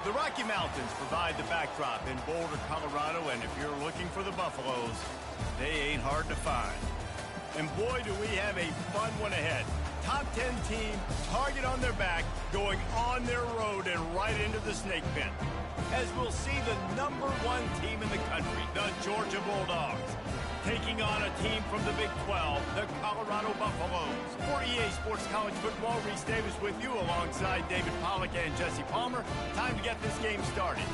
The Rocky Mountains provide the backdrop in Boulder, Colorado, and if you're looking for the Buffaloes, they ain't hard to find. And boy, do we have a fun one ahead. Top 10 team, target on their back, going on their road and right into the snake pit. As we'll see the #1 team in the country, the Georgia Bulldogs, taking on a team from the Big 12, the Colorado Buffaloes. For EA Sports College Football, Reese Davis with you alongside David Pollack and Jesse Palmer. Time to get this game started.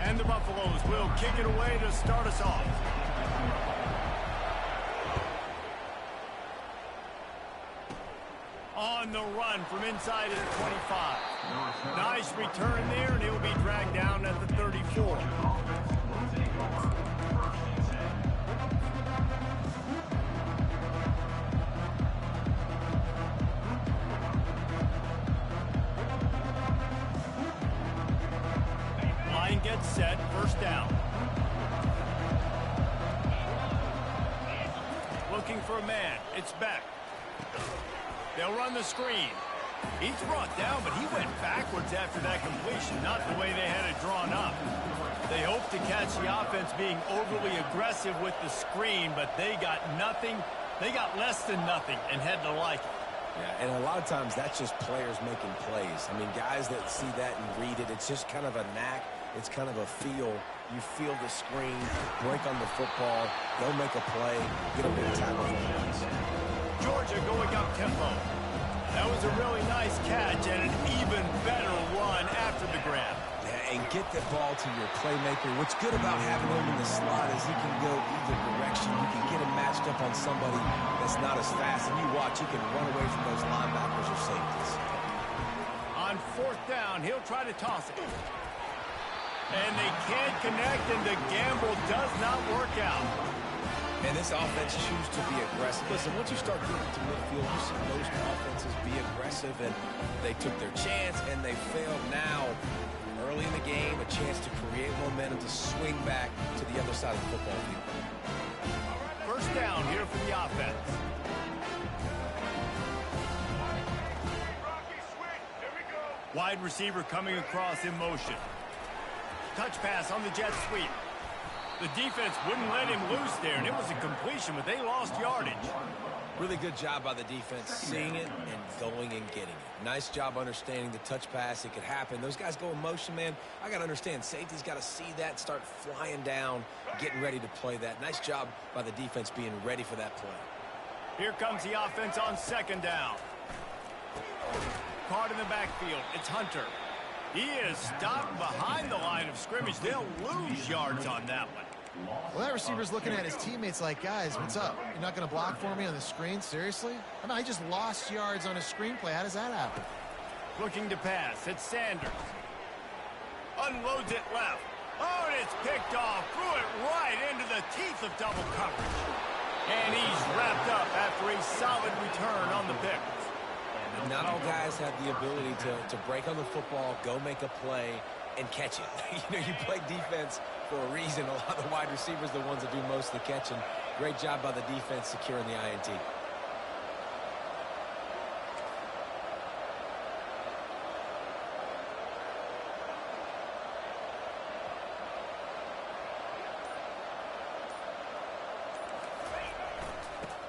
And the Buffaloes will kick it away to start us off. On the run from inside his 25. Nice return there, and he'll be dragged down at the 34. Line gets set, first down. Looking for a man, it's Beck. They'll run the screen. He's brought down, but he went backwards after that completion, not the way they had it drawn up. They hope to catch the offense being overly aggressive with the screen, but they got nothing. They got less than nothing and had to like it. Yeah, and a lot of times that's just players making plays. I mean, guys that see that and read it, it's just kind of a knack. It's kind of a feel. You feel the screen, break on the football, go make a play, get a big tackle. Georgia going up tempo. That was a really nice catch and an even better run after the grab. Yeah, and get the ball to your playmaker. What's good about having him in the slot is he can go either direction. You can get him matched up on somebody that's not as fast. And you watch, he can run away from those linebackers or safeties. On fourth down, he'll try to toss it. And they can't connect, and the gamble does not work out. And this offense chooses to be aggressive. Listen, once you start getting to midfield, you see most offenses be aggressive, and they took their chance, and they failed. Now, early in the game, a chance to create momentum, to swing back to the other side of the football field. First down here for the offense. Wide receiver coming across in motion. Touch pass on the jet sweep. The defense wouldn't let him loose there, and it was a completion, but they lost yardage. Really good job by the defense, seeing it and going and getting it. Nice job understanding the touch pass. It could happen. Those guys go in motion, man. I got to understand, safety's got to see that, start flying down, getting ready to play that. Nice job by the defense being ready for that play. Here comes the offense on second down. Caught in the backfield. It's Hunter. He is stopped behind the line of scrimmage. They'll lose yards on that one. Well, that receiver's looking at his teammates like, guys, what's up? You're not going to block for me on the screen? Seriously? I mean, I just lost yards on a screenplay. How does that happen? Looking to pass. It's Sanders. Unloads it left. Oh, and it's picked off. Threw it right into the teeth of double coverage. And he's wrapped up after a solid return on the pick. Not all guys have the ability to break on the football, go make a play, and catch it. You play defense for a reason. A lot of the wide receivers are the ones that do most of the catching. Great job by the defense securing the INT.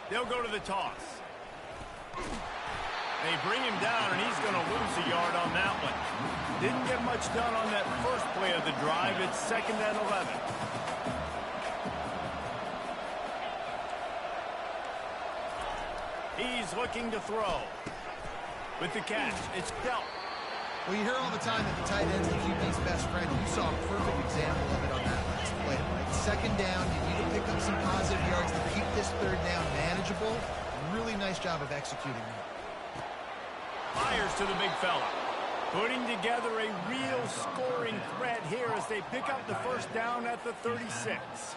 They'll go to the toss. They bring him down, and he's going to lose a yard on that one. Didn't get much done on that first play of the drive. It's 2nd and 11. He's looking to throw. With the catch, it's Delp. Well, you hear all the time that the tight end's the QB's best friend. You saw a perfect example of it on that last play. Right? 2nd down, you need to pick up some positive yards to keep this 3rd down manageable. Really nice job of executing that. Fires to the big fella. Putting together a real scoring threat here as they pick up the first down at the 36.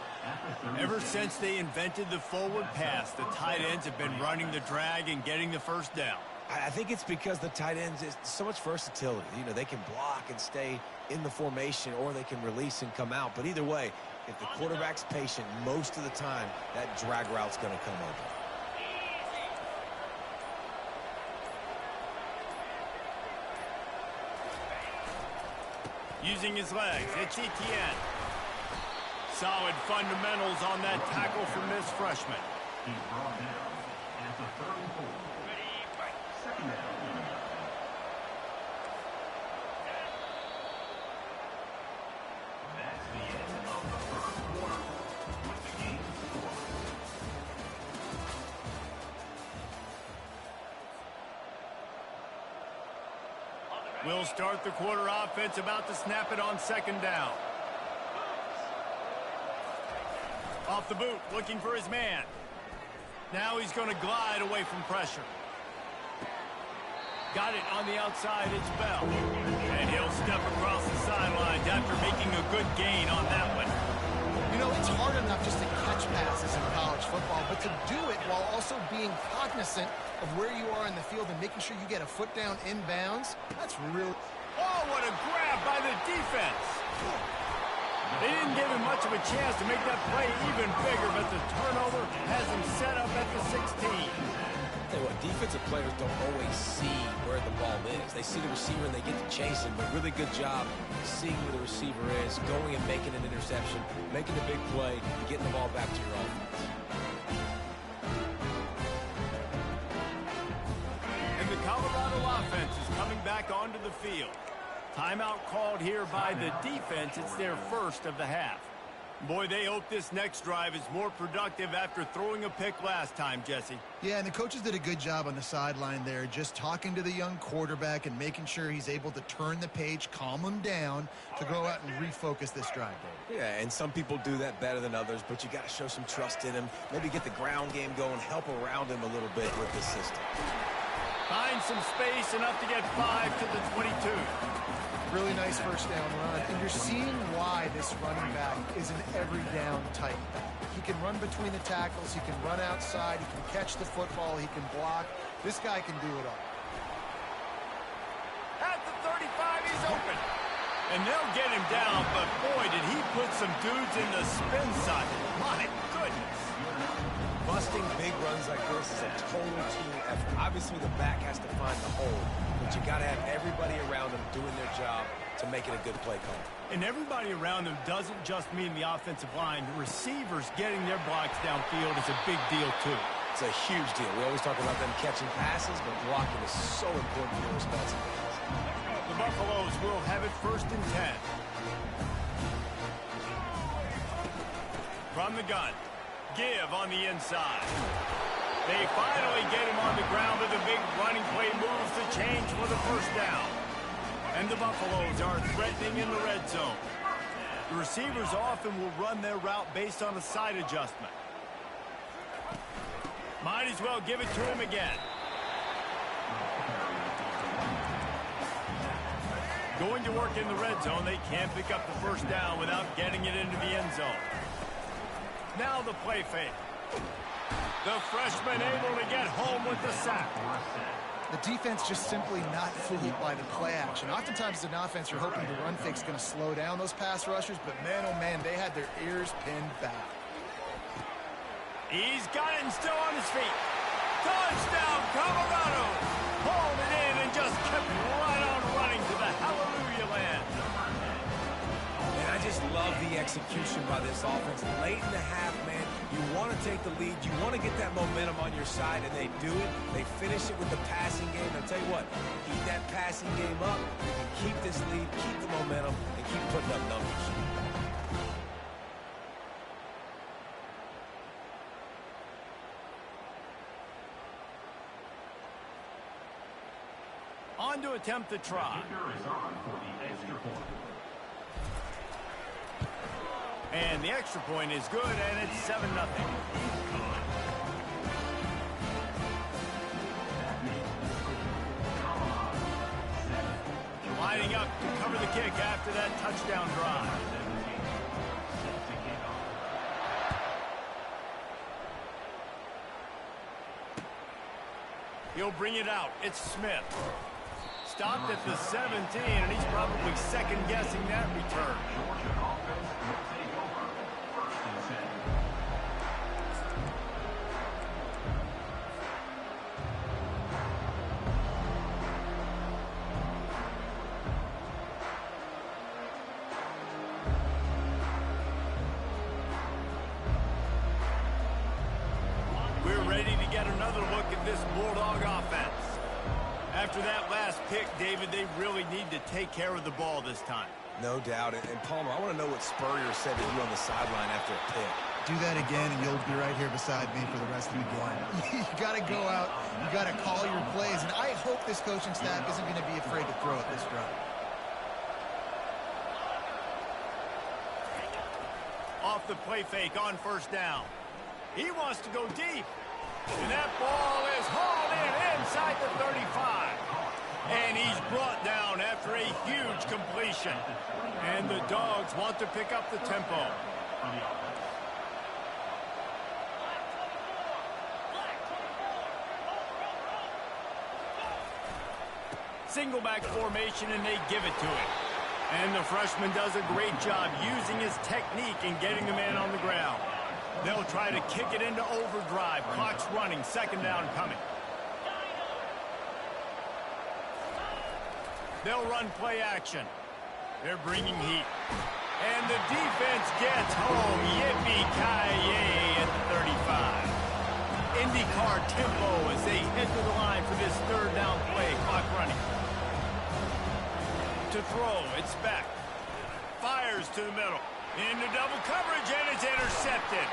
Ever since they invented the forward pass, the tight ends have been running the drag and getting the first down. I think it's because the tight ends is so much versatility. You know, they can block and stay in the formation, or they can release and come out. But either way, if the quarterback's patient most of the time, that drag route's going to come open. Using his legs, it's Etienne. Solid fundamentals on that tackle from this freshman. He's brought down at the 34. Second down. That's the end of the first quarter with the game score. We'll start the quarter offense, about to snap it on second down. Off the boot, looking for his man. Now he's going to glide away from pressure. Got it on the outside, it's Bell. And he'll step across the sidelines after making a good gain on that one. You know, it's hard enough just to catch passes in college football, but to do it while also being cognizant of where you are in the field and making sure you get a foot down inbounds, that's really... Oh, what a grab by the defense. They didn't give him much of a chance to make that play even bigger, but the turnover has him set up at the 16. Tell you what, defensive players don't always see where the ball is. They see the receiver and they get to chase him, but really good job seeing where the receiver is, going and making an interception, making a big play, getting the ball back to your offense. And the Colorado offense is coming back onto the field. Timeout called here by the defense. It's their first of the half. Boy, they hope this next drive is more productive after throwing a pick last time, Jesse. Yeah, and the coaches did a good job on the sideline there, just talking to the young quarterback and making sure he's able to turn the page, calm him down to go out and refocus this drive. Yeah, and some people do that better than others, but you got to show some trust in him. Maybe get the ground game going, help around him a little bit with this system. Find some space, enough to get 5 to the 22. Really nice first down run, and you're seeing why this running back is an every down type. He can run between the tackles, he can run outside, he can catch the football, he can block. This guy can do it all. At the 35, he's open. And they'll get him down, but boy, did he put some dudes in the spin socket. My goodness. Busting big runs like this is a total team effort. Obviously, the back has to find the hole, but you got to have everybody around them doing their job to make it a good play call. And everybody around them doesn't just mean the offensive line. The receivers getting their blocks downfield is a big deal, too. It's a huge deal. We always talk about them catching passes, but blocking is so important for their responsibilities. The Buffaloes will have it 1st and 10. From the gun. Give on the inside. They finally get him on the ground with a big running play, moves the change for the first down. And the Buffaloes are threatening in the red zone. The receivers often will run their route based on a side adjustment. Might as well give it to him again. Going to work in the red zone, they can't pick up the first down without getting it into the end zone. Now the play fake. The freshman able to get home with the sack. The defense just simply not fooled by the play action. Oftentimes as an offense, you're hoping the run fake's going to slow down those pass rushers, but man, oh man, they had their ears pinned back. He's got it and still on his feet. Touchdown, Colorado! Pulled it in and just kept right on running to the hallelujah land. And I just love the execution by this offense. Late in the half, man, you want to take the lead. You want to get that momentum on your side, and they do it. They finish it with the passing game. I'll tell you what, keep that passing game up. You can keep this lead, keep the momentum, and keep putting up numbers. On to attempt the try. Kicker is on for the extra point. And the extra point is good, and it's 7-0. Lining up to cover the kick after that touchdown drive. He'll bring it out. It's Smith. Stopped at the 17, and he's probably second-guessing that return. Georgia offense will take over. 1st and 10. We're ready to get another look at this Bulldog offense. After that last pick, David, they really need to take care of the ball this time. No doubt. And Palmer, I want to know what Spurrier said to you on the sideline after a pick. Do that again, and you'll be right here beside me for the rest of the game. You got to go out. You got to call your plays, and I hope this coaching staff isn't going to be afraid to throw at this drive. Off the play fake on 1st down. He wants to go deep. And that ball is hauled in inside the 35. And he's brought down after a huge completion. And the Dogs want to pick up the tempo. Single back formation, and they give it to him. And the freshman does a great job using his technique and getting the man on the ground. They'll try to kick it into overdrive. Clock's running. 2nd down coming. They'll run play action. They're bringing heat. And the defense gets home. Yippee-ki-yay at the 35. IndyCar tempo as they head to the line for this 3rd down play. Clock running. To throw, it's back. Fires to the middle. Into double coverage, and it's intercepted.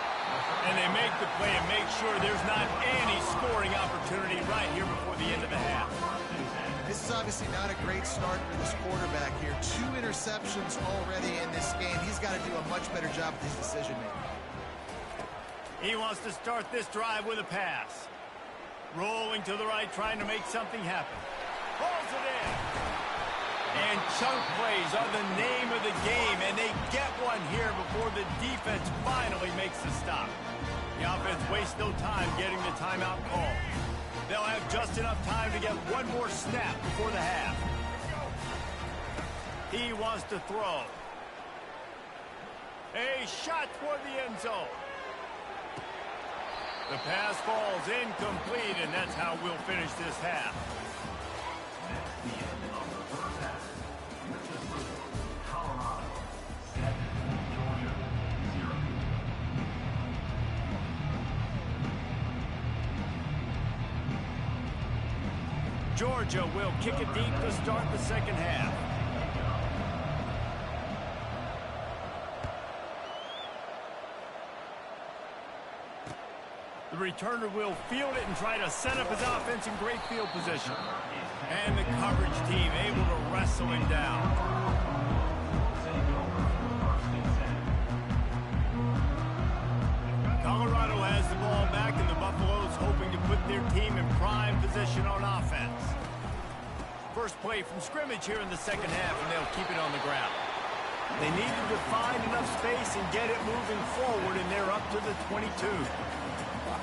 And they make the play and make sure there's not any scoring opportunity right here before the end of the half. This is obviously not a great start for this quarterback here. 2 interceptions already in this game. He's got to do a much better job with his decision-making. He wants to start this drive with a pass. Rolling to the right, trying to make something happen. Pulls it in. And chunk plays are the name of the game, and they get one here before the defense finally makes the stop. The offense wastes no time getting the timeout call. They'll have just enough time to get one more snap before the half. He wants to throw. A shot toward the end zone. The pass falls incomplete, and that's how we'll finish this half. That's the end of the 1st half. Colorado 7, Georgia 0. Georgia will kick it deep to start the 2nd half. The returner will field it and try to set up his offense in great field position. And the coverage team able to wrestle him down. Colorado has the ball back, and the Buffaloes hoping to put their team in prime position on offense. First play from scrimmage here in the 2nd half, and they'll keep it on the ground. They needed to find enough space and get it moving forward, and they're up to the 22.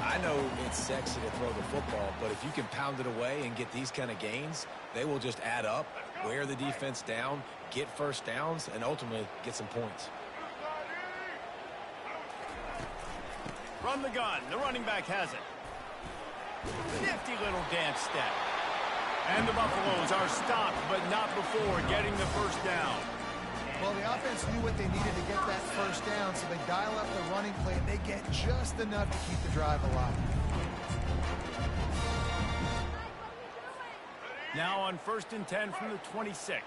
I know it's sexy to throw the football, but if you can pound it away and get these kind of gains, they will just add up, wear the defense down, get 1st downs, and ultimately get some points. Run the gun. The running back has it. Nifty little dance step. And the Buffaloes are stopped, but not before getting the 1st down. Well, the offense knew what they needed to get that 1st down, so they dial up the running play, and they get just enough to keep the drive alive. Now on 1st and 10 from the 26.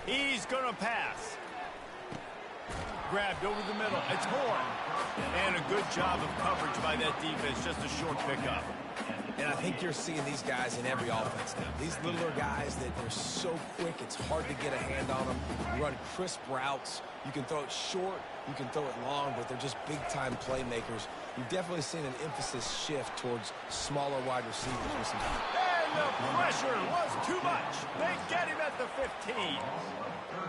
He's going to pass. Grabbed over the middle. It's Horn. And a good job of coverage by that defense. Just a short pickup. And I think you're seeing these guys in every offense now. These littler guys that they're so quick, it's hard to get a hand on them. Run crisp routes. You can throw it short, you can throw it long, but they're just big-time playmakers. You've definitely seen an emphasis shift towards smaller wide receivers recently. And the pressure was too much. They get him at the 15.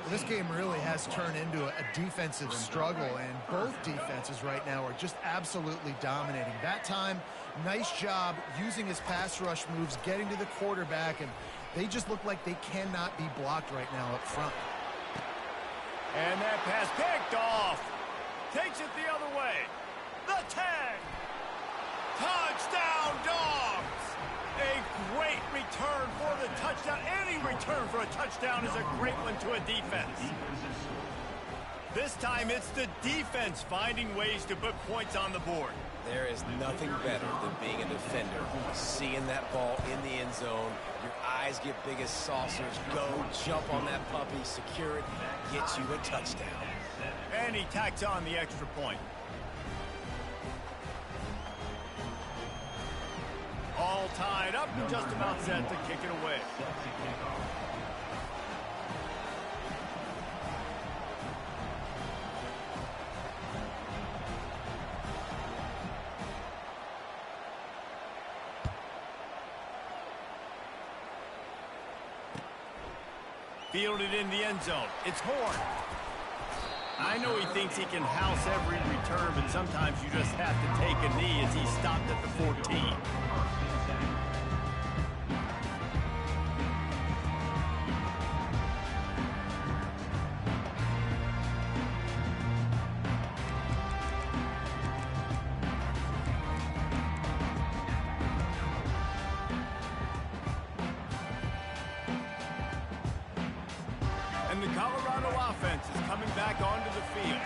This game really has turned into a defensive struggle, and both defenses right now are just absolutely dominating. That time, nice job using his pass rush moves, getting to the quarterback, and they just look like they cannot be blocked right now up front. And that pass picked off. Takes it the other way. The 10. Touchdown, Dogs! A great return for the touchdown. Any return for a touchdown is a great one to a defense. This time it's the defense finding ways to put points on the board. There is nothing better than being a defender. Seeing that ball in the end zone, your eyes get big as saucers. Go, jump on that puppy, secure it, get you a touchdown. And he tacks on the extra point. All tied up and just about set to kick it away. Fielded in the end zone. It's Horn. I know he thinks he can house every return, but sometimes you just have to take a knee as he stopped at the 14. And the Colorado offense is coming back onto the field.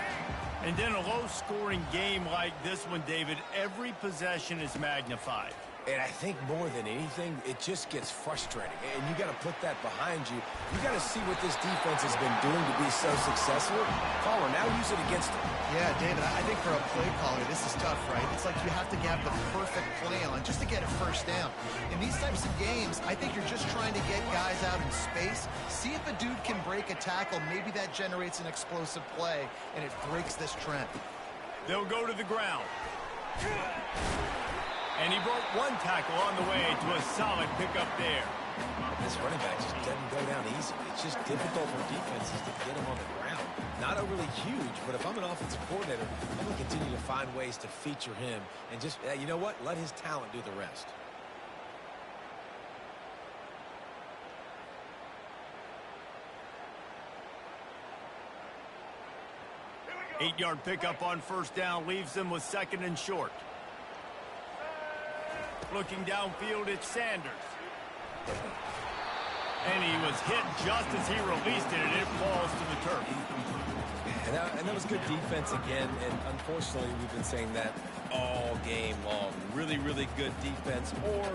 And in a low-scoring game like this one, David, every possession is magnified. And I think more than anything, it just gets frustrating. And you got to put that behind you. You got to see what this defense has been doing to be so successful. Caller, now use it against them. Yeah, David, I think for a play caller, this is tough, right? It's like you have to have the perfect play on just to get a first down. In these types of games, I think you're just trying to get guys out in space, see if a dude can break a tackle. Maybe that generates an explosive play, and it breaks this trend. They'll go to the ground. And he broke one tackle on the way to a solid pickup there. This running back just doesn't go down easy. It's just difficult for defenses to get him on the ground. Not overly huge, but if I'm an offensive coordinator, I'm going to continue to find ways to feature him and just, you know what, let his talent do the rest. Eight-yard pickup on first down leaves them with second and short. Looking downfield, it's Sanders. And he was hit just as he released it, and it falls to the turf. And that was good defense again, and unfortunately, we've been saying that all game long. Really, really good defense. Or,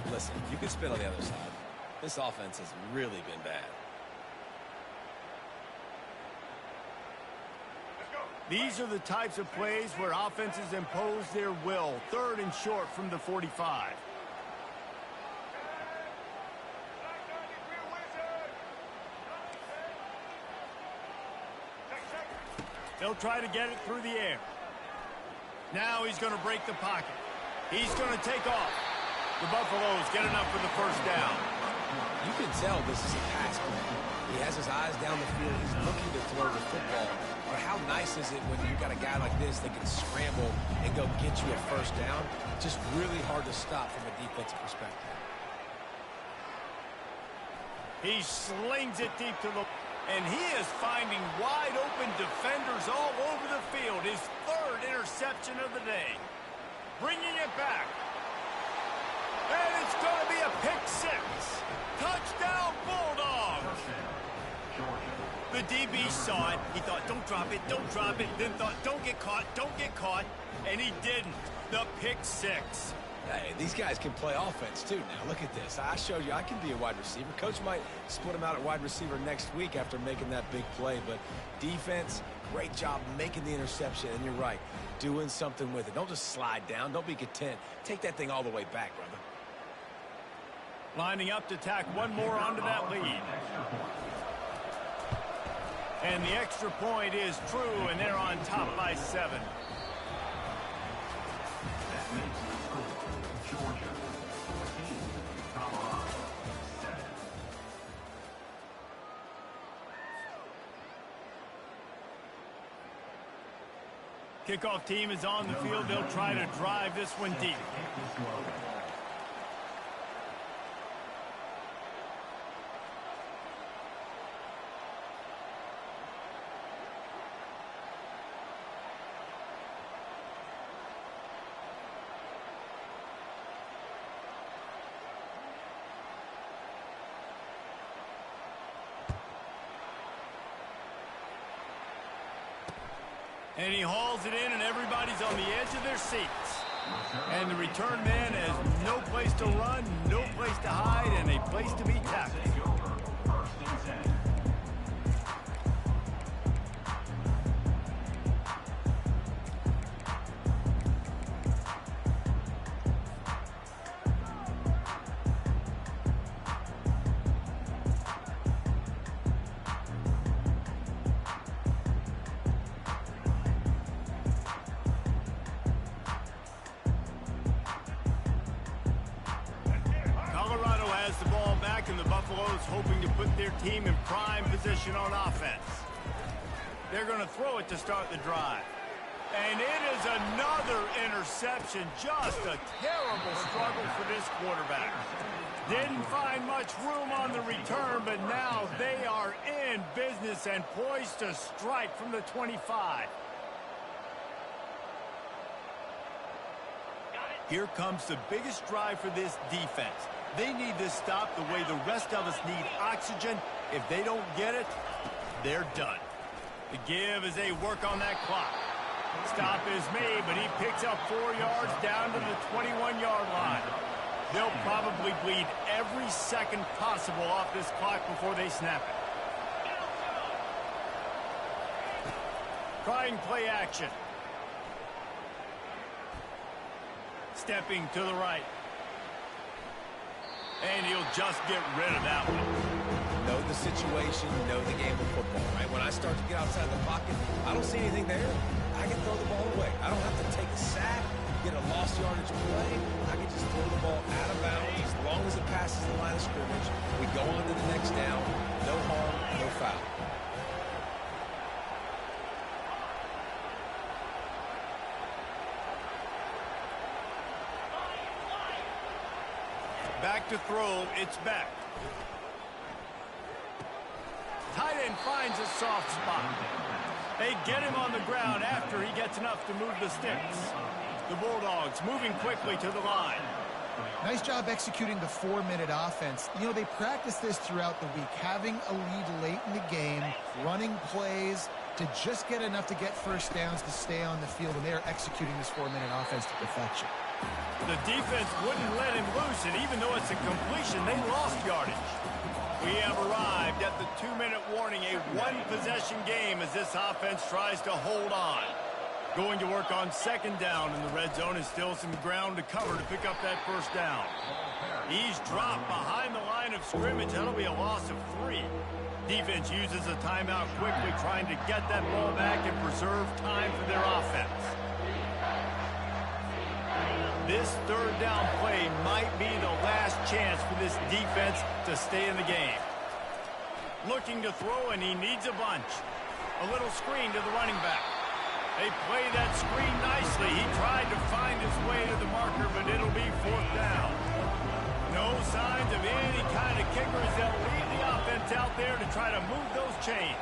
listen, you can spin on the other side. This offense has really been bad. These are the types of plays where offenses impose their will. Third and short from the 45. They'll try to get it through the air. Now he's going to break the pocket. He's going to take off. The Buffaloes get enough for the first down. You can tell this is a pass play. He has his eyes down the field. He's looking to throw the football. But how nice is it when you got a guy like this that can scramble and go get you a first down? Just really hard to stop from a defensive perspective. He slings it deep to the... And he is finding wide-open defenders all over the field. His third interception of the day. Bringing it back. And it's going to be a pick six. Touchdown, Bulldogs. The DB saw it. He thought, don't drop it, don't drop it. Then thought, don't get caught, don't get caught. And he didn't. The pick six. Hey, these guys can play offense, too. Now, look at this. I showed you I can be a wide receiver. Coach might split him out at wide receiver next week after making that big play. But defense, great job making the interception. And you're right, doing something with it. Don't just slide down. Don't be content. Take that thing all the way back, brother. Lining up to tack one more onto that lead. And the extra point is true, and they're on top by 7. Kickoff team is on the field. They'll try to drive this one deep. And he hauls it in, and everybody's on the edge of their seats. And the return man has no place to run, no place to hide, and a place to be tackled. And the Buffaloes hoping to put their team in prime position on offense. They're going to throw it to start the drive. And it is another interception. Just a terrible struggle for this quarterback. Didn't find much room on the return, but now they are in business and poised to strike from the 25. Here comes the biggest drive for this defense. They need this stop the way the rest of us need oxygen. If they don't get it, they're done. The give as they work on that clock. Stop is made, but he picks up 4 yards down to the 21-yard line. They'll probably bleed every second possible off this clock before they snap it. Trying play action. Stepping to the right. And he'll just get rid of that one. Know the situation, know the game of football, right? When I start to get outside the pocket, I don't see anything there. I can throw the ball away. I don't have to take a sack, get a lost yardage play. I can just throw the ball out of bounds as long as it passes the line of scrimmage. We go on to the next down. No harm, no foul. Back to throw, it's back. Tight end finds a soft spot. They get him on the ground after he gets enough to move the sticks. The Bulldogs moving quickly to the line. Nice job executing the 4-minute offense. You know, they practice this throughout the week, having a lead late in the game, running plays to just get enough to get first downs to stay on the field, and they are executing this 4-minute offense to perfection. The defense wouldn't let him loose, and even though it's a completion, they lost yardage. We have arrived at the 2-minute warning, a one-possession game as this offense tries to hold on. Going to work on second down, and the red zone is still some ground to cover to pick up that first down. He's dropped behind the line of scrimmage. That'll be a loss of 3. Defense uses a timeout quickly, trying to get that ball back and preserve time for their offense. This third down play might be the last chance for this defense to stay in the game. Looking to throw, and he needs a bunch. A little screen to the running back. They play that screen nicely. He tried to find his way to the marker, but it'll be 4th down. No signs of any kind of kickers. They'll lead the offense out there to try to move those chains.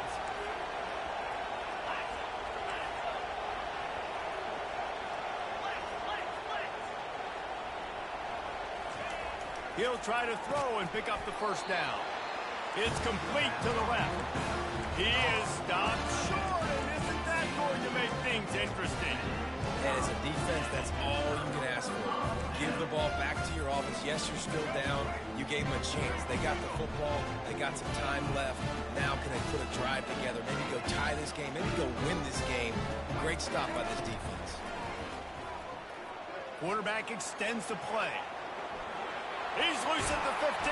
He'll try to throw and pick up the first down. It's complete to the left. He is stopped short, and isn't that going to make things interesting? And as a defense, that's all you can ask for. Give the ball back to your offense. Yes, you're still down. You gave them a chance. They got the football. They got some time left. Now can they put a drive together? Maybe go tie this game. Maybe go win this game. Great stop by this defense. Quarterback extends the play. He's loose at the 15.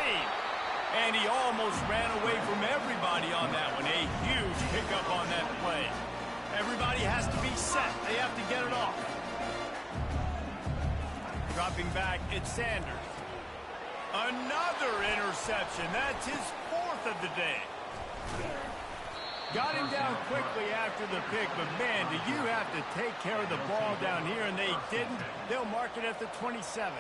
And he almost ran away from everybody on that one. A huge pickup on that play. Everybody has to be set. They have to get it off. Dropping back, it's Sanders. Another interception. That's his 4th of the day. Got him down quickly after the pick, but man, do you have to take care of the ball down here, and they didn't. They'll mark it at the 27.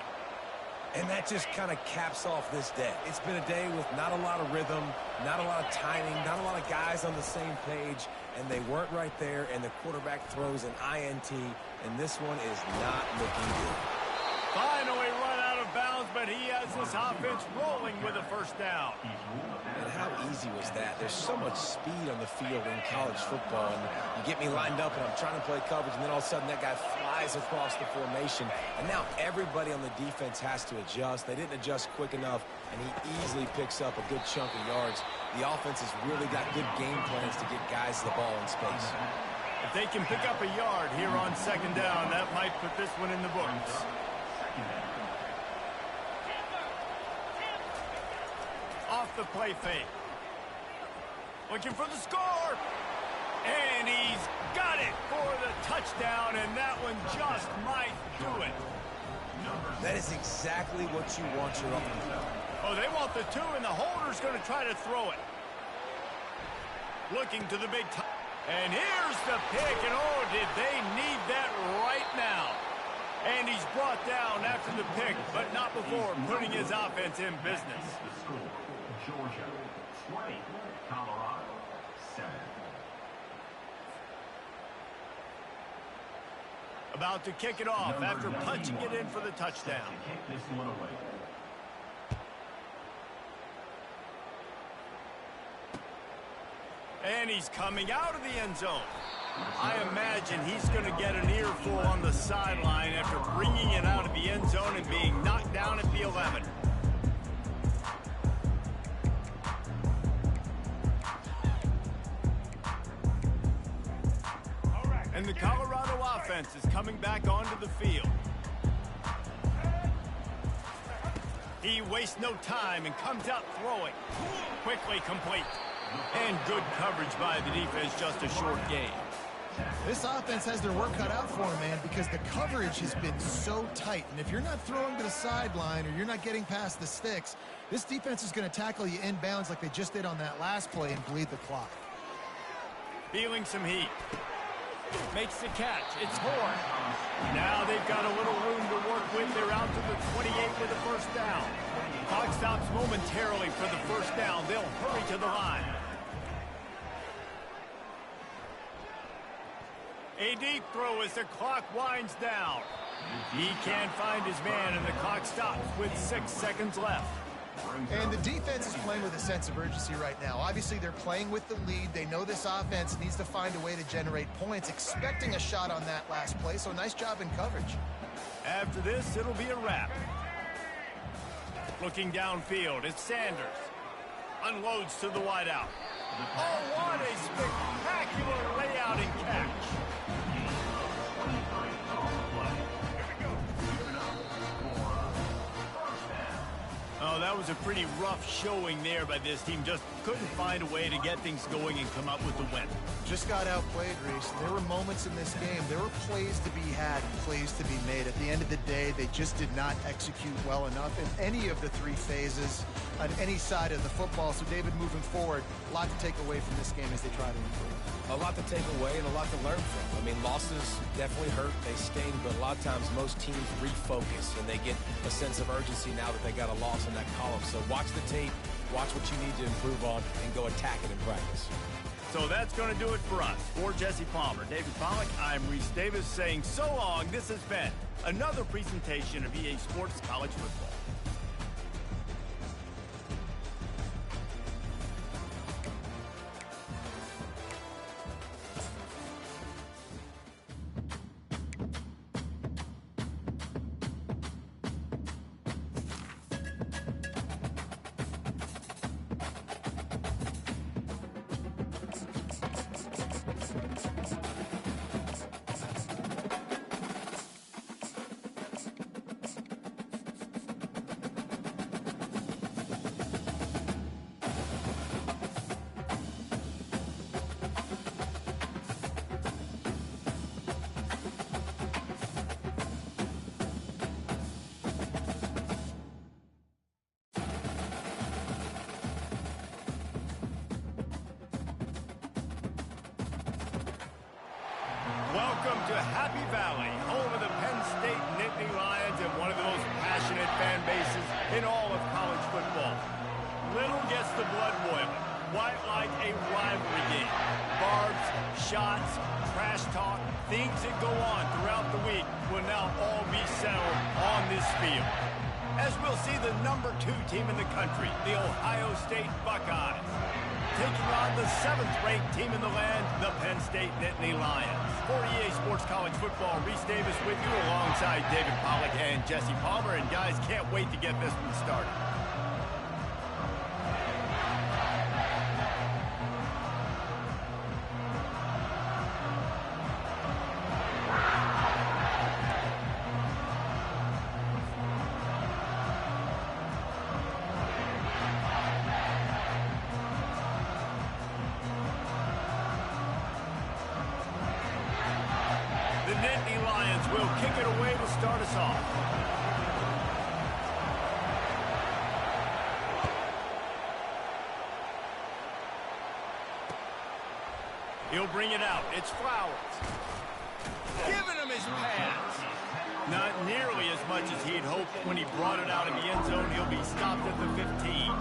And that just kind of caps off this day. It's been a day with not a lot of rhythm, not a lot of timing, not a lot of guys on the same page, and they weren't right there, and the quarterback throws an INT, and this one is not looking good. Finally run out of bounds, but he has this offense rolling with a first down. And how easy was that? There's so much speed on the field in college football, and you get me lined up, and I'm trying to play coverage, and then all of a sudden that guy flies across the formation, and now everybody on the defense has to adjust. They didn't adjust quick enough, and he easily picks up a good chunk of yards. The offense has really got good game plans to get guys the ball in space. If they can pick up a yard here on second down, that might put this one in the books. Off the play fake. Looking for the score. And he's got it for the touchdown, and that one just might do it. That is exactly what you want your offense. Oh, they want the two, and the holder's going to try to throw it. Looking to the big time. And here's the pick, and oh, did they need that right now. And he's brought down after the pick, but not before putting his offense in business. The score, Georgia 20, Colorado 7. About to kick it off after punching it in for the touchdown. Kick this one away. And he's coming out of the end zone. I imagine he's going to get an earful on the sideline after bringing it out of the end zone and being knocked down at the 11. And the Colorado offense is coming back onto the field. He wastes no time and comes out throwing. Quickly complete. And good coverage by the defense, just a short gain. This offense has their work cut out for them, man, because the coverage has been so tight. And if you're not throwing to the sideline or you're not getting past the sticks, this defense is going to tackle you inbounds like they just did on that last play and bleed the clock. Feeling some heat. Makes the catch. It's Horn. Now they've got a little room to work with. They're out to the 28 with a first down. Clock stops momentarily for the first down. They'll hurry to the line. A deep throw as the clock winds down. He can't find his man, and the clock stops with 6 seconds left. And the defense is playing with a sense of urgency right now. Obviously, they're playing with the lead. They know this offense needs to find a way to generate points, expecting a shot on that last play, so nice job in coverage. After this, it'll be a wrap. Looking downfield, it's Sanders. Unloads to the wideout. Oh, what a spectacular layout and catch. Oh, that was a pretty rough showing there by this team. Just couldn't find a way to get things going and come up with the win. Just got outplayed, Reese. There were moments in this game. There were plays to be had, plays to be made. At the end of the day, they just did not execute well enough in any of the three phases on any side of the football. So, David, moving forward, a lot to take away from this game as they try to improve. A lot to take away and a lot to learn from. I mean, losses definitely hurt. They sting, but a lot of times most teams refocus and they get a sense of urgency now that they got a loss in that column. So watch the tape, watch what you need to improve on, and go attack it in practice. So that's going to do it for us. For Jesse Palmer, David Pollack, I'm Reese Davis saying so long. This has been another presentation of EA Sports College Football. Welcome to Happy Valley, home of the Penn State Nittany Lions and one of the most passionate fan bases in all of college football. Little gets the blood boiling. Quite like a rivalry game. Barbs, shots, trash talk, things that go on throughout the week will now all be settled on this field. As we'll see the number 2 team in the country, the Ohio State Buckeyes, taking on the 7th-ranked team in the land, the Penn State Nittany Lions. For EA Sports College Football, Reese Davis with you alongside David Pollack and Jesse Palmer. And guys, can't wait to get this one started. The Nittany Lions will kick it away to start us off. He'll bring it out. It's Flowers. Giving him his pass. Not nearly as much as he'd hoped when he brought it out of the end zone. He'll be stopped at the 15.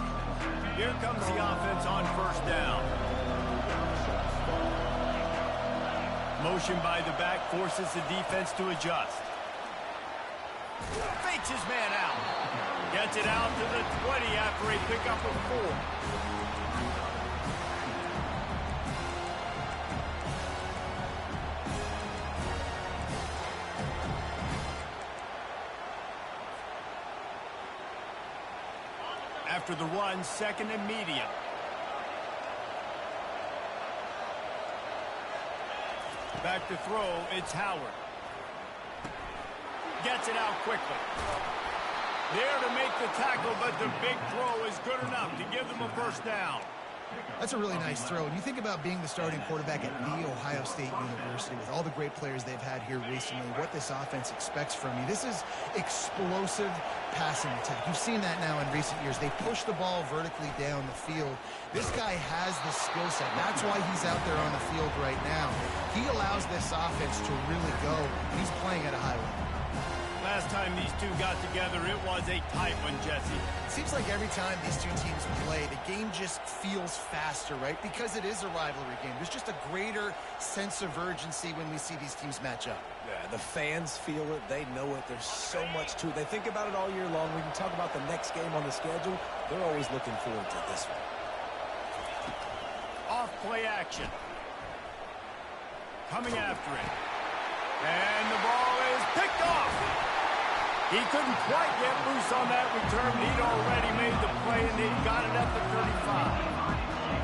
Here comes the offense on first down. Motion by the back forces the defense to adjust. Fakes his man out. Gets it out to the 20 after a pickup of 4. After the run, 2nd and medium. Back to throw, it's Howard. Gets it out quickly. There to make the tackle, but the big throw is good enough to give them a first down. That's a really nice throw. And you think about being the starting quarterback at The Ohio State University with all the great players they've had here recently, what this offense expects from you. This is explosive passing attack. You've seen that now in recent years. They push the ball vertically down the field. This guy has the skill set. That's why he's out there on the field right now. He allows this offense to really go. He's playing at a high level. Last time these two got together, it was a tight one, Jesse. It seems like every time these two teams play, the game just feels faster, right? Because it is a rivalry game. There's just a greater sense of urgency when we see these teams match up. Yeah, the fans feel it. They know it. There's so much to it. They think about it all year long. We can talk about the next game on the schedule. They're always looking forward to this one. Off play action. Coming after it. And the ball is picked off. He couldn't quite get loose on that return. He'd already made the play, and they got it at the 35.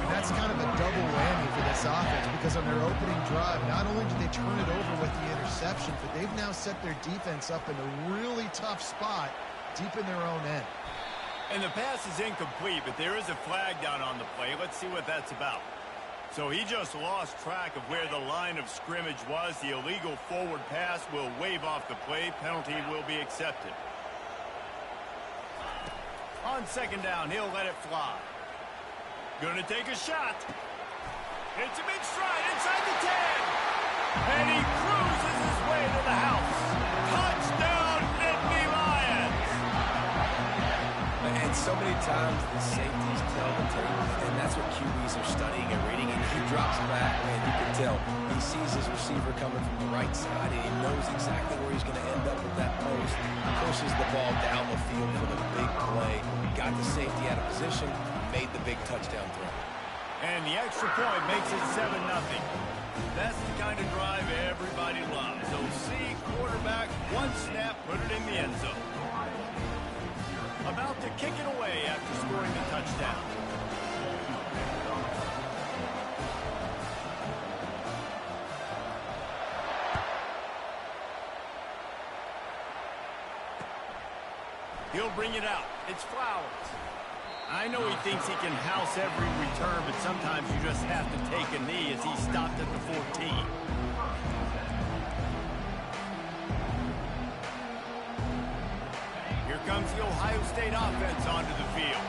And that's kind of a double whammy for this offense because on their opening drive, not only did they turn it over with the interception, but they've now set their defense up in a really tough spot deep in their own end. And the pass is incomplete, but there is a flag down on the play. Let's see what that's about. So he just lost track of where the line of scrimmage was. The illegal forward pass will wave off the play. Penalty will be accepted. On 2nd down, he'll let it fly. Gonna take a shot. It's a big stride inside the 10. And he cruises his way to the house. Touchdown, Nittany Lions. And so many times the safeties tell the tape, and that's what QBs are studying and reading, and he drops back, and you can tell he sees his receiver coming from the right side, and he knows exactly where he's going to end up with that post, pushes the ball down the field for the big play, got the safety out of position, made the big touchdown throw. And the extra point makes it 7-0. That's the kind of drive everybody loves. So see quarterback, one snap, put it in the end zone. About to kick it away after scoring the touchdown. He'll bring it out. It's Flowers. I know he thinks he can house every return, but sometimes you just have to take a knee as he stopped at the 14. Here comes the Ohio State offense onto the field.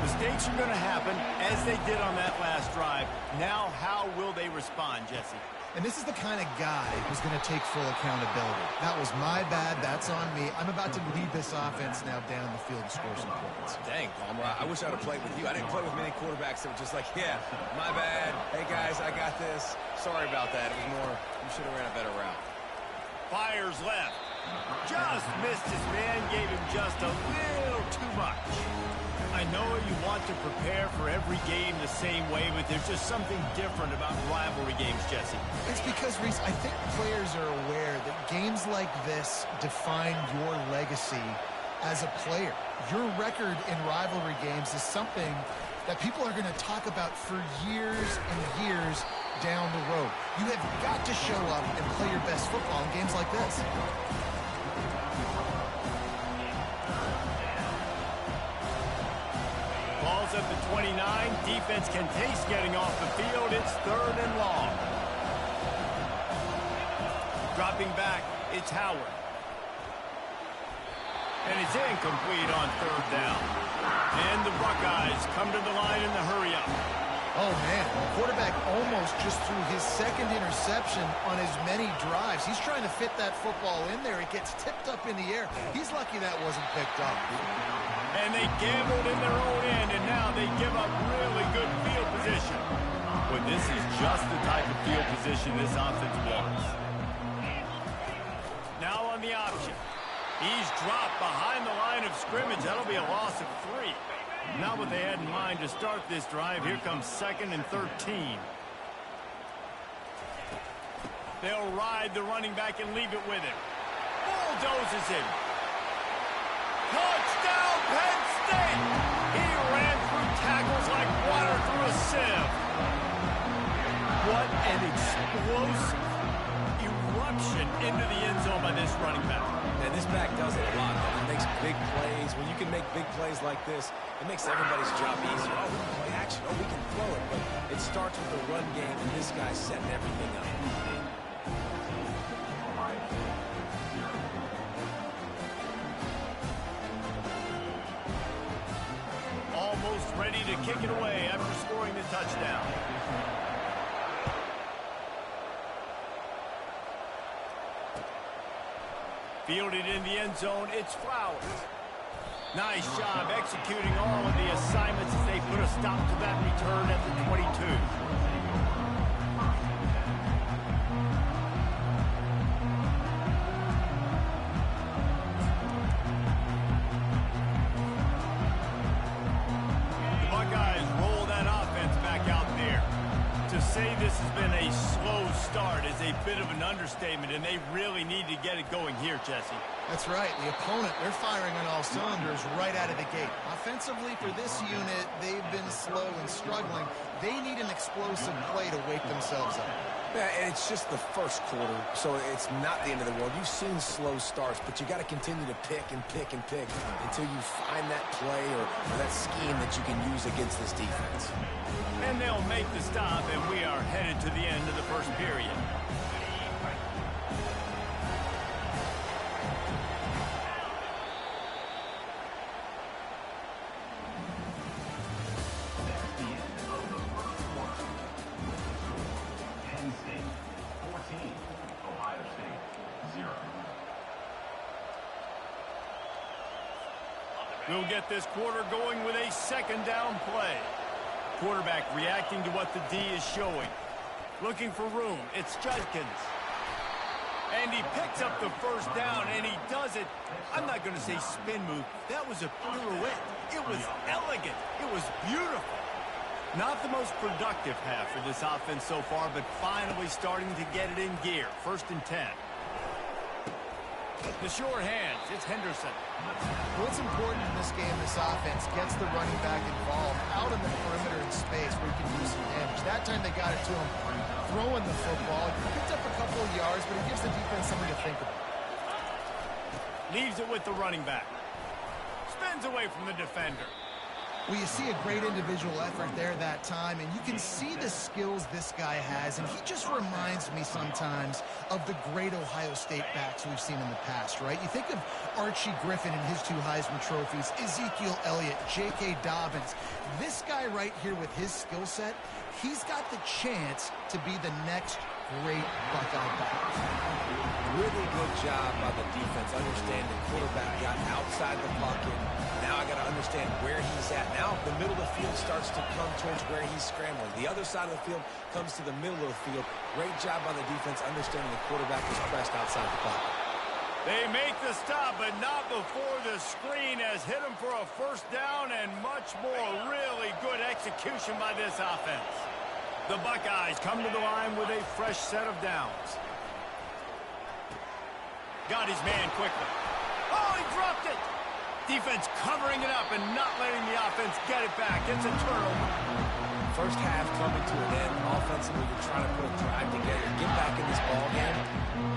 Mistakes are going to happen, as they did on that last drive. Now, how will they respond, Jesse? And this is the kind of guy who's going to take full accountability. That was my bad. That's on me. I'm about to lead this offense now down the field and score some points. Dang, Palmer, I wish I would have played with you. I didn't play with many quarterbacks that were just like, yeah, my bad. Hey, guys, I got this. Sorry about that. It was more, you should have ran a better route. Fires left. Just missed his man. Gave him just a little too much. I know you want to prepare for every game the same way, but there's just something different about rivalry games, Jesse. It's because, Reese, I think players are aware that games like this define your legacy as a player. Your record in rivalry games is something that people are going to talk about for years and years down the road. You have got to show up and play your best football in games like this. Ball's at the 29. Defense can taste getting off the field. It's 3rd and long. Dropping back, it's Howard. And it's incomplete on 3rd down. And the Buckeyes come to the line in the hurry-up. Oh, man, the quarterback almost just threw his 2nd interception on as many drives. He's trying to fit that football in there. It gets tipped up in the air. He's lucky that wasn't picked up. And they gambled in their own end, and now they give up really good field position. But this is just the type of field position this offense wants. Now on the option. He's dropped behind the line of scrimmage. That'll be a loss of 3. Not what they had in mind to start this drive. Here comes 2nd and 13. They'll ride the running back and leave it with him. Bulldozes him. Touchdown, Penn State! He ran through tackles like water through a sieve. What an explosive eruption into the end zone by this running back. And this back does it a lot, man. It makes big plays. When you can make big plays like this, it makes everybody's job easier. Oh, we can play action. Oh, we can throw it. But it starts with the run game, and this guy's setting everything up. Almost ready to kick it away after scoring the touchdown. Fielded in the end zone, it's Flowers. Nice job executing all of the assignments as they put a stop to that return at the 22. The Buckeyes roll that offense back out there. To say this has been a slow start is a bit of an understatement, and they really need to get it going here, Jesse. That's right. The opponent, they're firing on all cylinders right out of the gate. Offensively, for this unit, they've been slow and struggling. They need an explosive play to wake themselves up. Yeah, and it's just the first quarter, so it's not the end of the world. You've seen slow starts, but you got to continue to pick and pick and pick until you find that play or that scheme that you can use against this defense. And they'll make the stop, and we are headed to the end of the first period. We'll get this quarter going with a 2nd down play. Quarterback reacting to what the D is showing. Looking for room. It's Judkins. And he picks up the 1st down, and he does it. I'm not going to say spin move. That was a pirouette. It was elegant. It was beautiful. Not the most productive half for this offense so far, but finally starting to get it in gear. 1st and 10. The short hands, it's Henderson. What's important in this game, this offense gets the running back involved out in the perimeter in space where he can do some damage. That time they got it to him throwing the football. He picked up a couple of yards, but it gives the defense something to think about. Leaves it with the running back. Spins away from the defender. Well, you see a great individual effort there that time, and you can see the skills this guy has, and he just reminds me sometimes of the great Ohio State backs we've seen in the past, right? You think of Archie Griffin and his 2 Heisman trophies, Ezekiel Elliott, J.K. Dobbins. This guy right here with his skill set he's got the chance to be the next great Buckeye back. Really good job by the defense. Understand the quarterback got outside the pocket. Now I got to understand where he's at. Now the middle of the field starts to come towards where he's scrambling. The other side of the field comes to the middle of the field. Great job by the defense, understanding the quarterback is pressed outside the pocket. They make the stop, but not before the screen has hit him for a first down and much more. Really good execution by this offense. The Buckeyes come to the line with a fresh set of downs. Got his man quickly. Oh, he dropped it. Defense covering it up and not letting the offense get it back. It's a turnover. First half coming to an end. Offensively, you're trying to put a drive together. Get back in this ball game.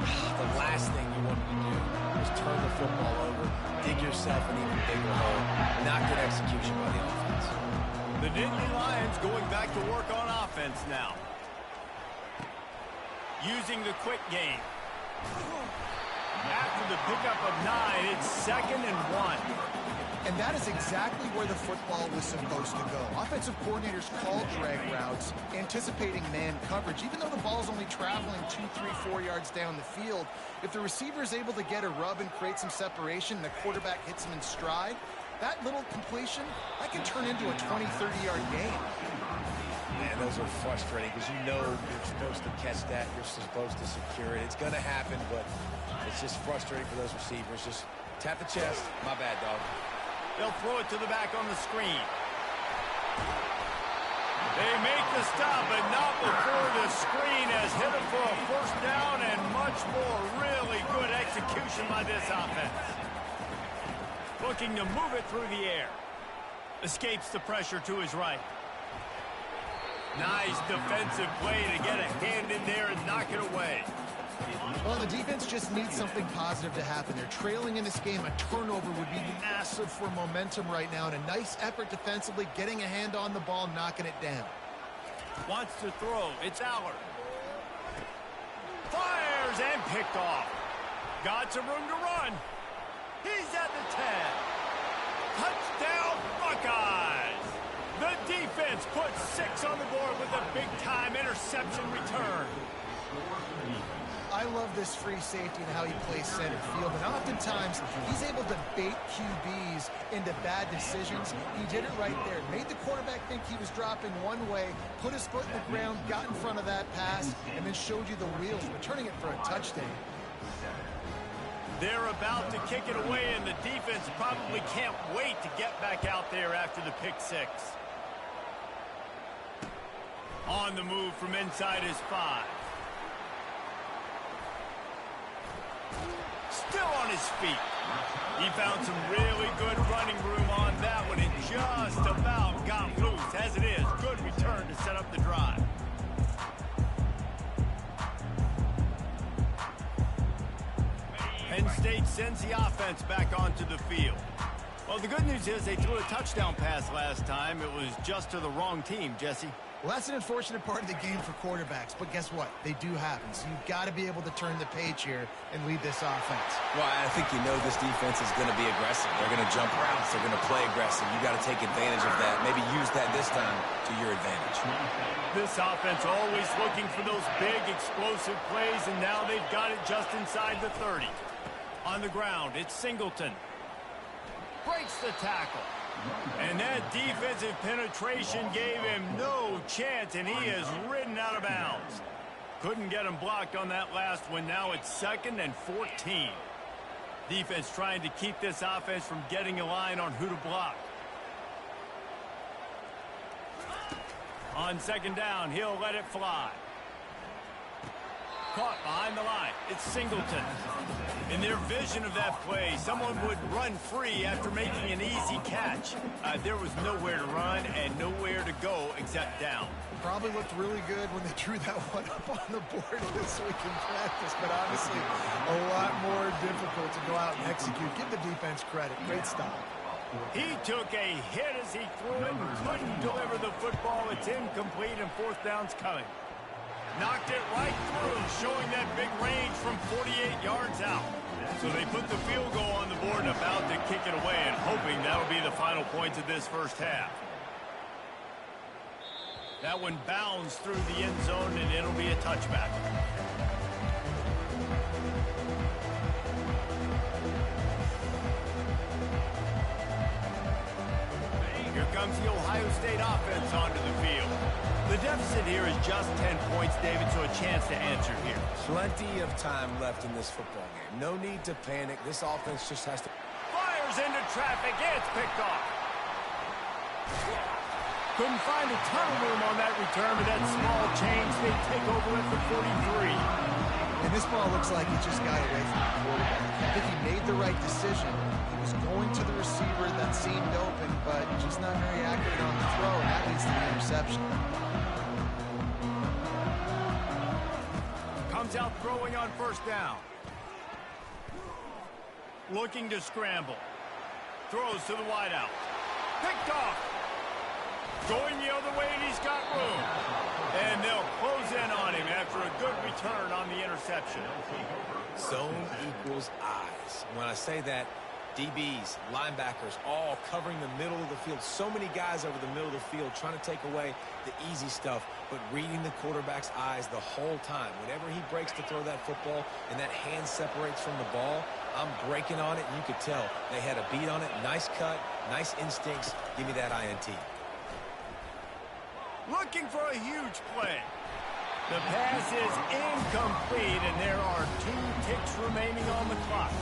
The last thing you want to do is turn the football over, dig yourself an even bigger hole. Not good execution by the offense. The Nittany Lions going back to work on offense now. Using the quick game. After the pickup of 9, it's 2nd and 1. And that is exactly where the football was supposed to go. Offensive coordinators call drag routes, anticipating man coverage. Even though the ball's only traveling 2, 3, 4 yards down the field, if the receiver is able to get a rub and create some separation, and the quarterback hits him in stride, that little completion, that can turn into a 20, 30-yard game. Man, those are frustrating because you know you're supposed to catch that. You're supposed to secure it. It's going to happen, but it's just frustrating for those receivers. Just tap the chest. My bad, dog. They'll throw it to the back on the screen. They make the stop, but not before the screen has hit him for a first down and much more. Really good execution by this offense. Looking to move it through the air. Escapes the pressure to his right. Nice defensive play to get a hand in there and knock it away. Well, the defense just needs something positive to happen. They're trailing in this game. A turnover would be massive for momentum right now, and a nice effort defensively, getting a hand on the ball, knocking it down. Wants to throw. It's Allard. Fires and picked off. Got some room to run. He's at the 10. Touchdown, Buckeyes. The defense puts 6 on the board with a big-time interception return. I love this free safety and how he plays center field, and oftentimes he's able to bait QBs into bad decisions. He did it right there. Made the quarterback think he was dropping one way, put his foot in the ground, got in front of that pass, and then showed you the wheels, returning it for a touchdown. They're about to kick it away, and the defense probably can't wait to get back out there after the pick 6. On the move from inside his 5. Still on his feet. He found some really good running room on that one and just about got loose. As it is, good return to set up the drive. Penn State sends the offense back onto the field. Well, the good news is they threw a touchdown pass last time. It was just to the wrong team, Jesse. Well, that's an unfortunate part of the game for quarterbacks, but guess what? They do happen, so you've got to be able to turn the page here and lead this offense. Well, I think you know this defense is going to be aggressive. They're going to jump routes. They're going to play aggressive. You got to take advantage of that. Maybe use that this time to your advantage. This offense always looking for those big, explosive plays, and now they've got it just inside the 30. On the ground, it's Singleton. Breaks the tackle. And that defensive penetration gave him no chance, and he is ridden out of bounds. Couldn't get him blocked on that last one. Now it's 2nd and 14. Defense trying to keep this offense from getting a line on who to block. On 2nd down, he'll let it fly. Caught behind the line. It's Singleton. In their vision of that play, someone would run free after making an easy catch. There was nowhere to run and nowhere to go except down. Probably looked really good when they drew that one up on the board this week in practice, but honestly, a lot more difficult to go out and execute. Give the defense credit. Great stop. He took a hit as he threw it and couldn't deliver the football. It's incomplete and 4th down's coming. Knocked it right through, showing that big range from 48 yards out. So they put the field goal on the board and about to kick it away, and hoping that'll be the final points of this first half. That one bounds through the end zone, and it'll be a touchback. Here comes the Ohio State offense onto the field. The deficit here is just 10 points, David, so a chance to answer here. Plenty of time left in this football game. No need to panic. This offense just has to... Fires into traffic. It's picked off. Couldn't find a ton of room on that return, but that small change, they take over at the 43. And this ball looks like it just got away from the quarterback. I think he made the right decision. He was going to the receiver that seemed open, but just not very accurate on the throw, and that leads to the interception. Comes out throwing on first down. Looking to scramble. Throws to the wideout. Picked off. Going the other way, and he's got room. And they'll close in on him after a good return on the interception. Zone equals eyes. When I say that, DBs, linebackers, all covering the middle of the field. So many guys over the middle of the field trying to take away the easy stuff, but reading the quarterback's eyes the whole time. Whenever he breaks to throw that football and that hand separates from the ball, I'm breaking on it, and you could tell they had a beat on it. Nice cut, nice instincts. Give me that INT. Looking for a huge play. The pass is incomplete, and there are 2 ticks remaining on the clock.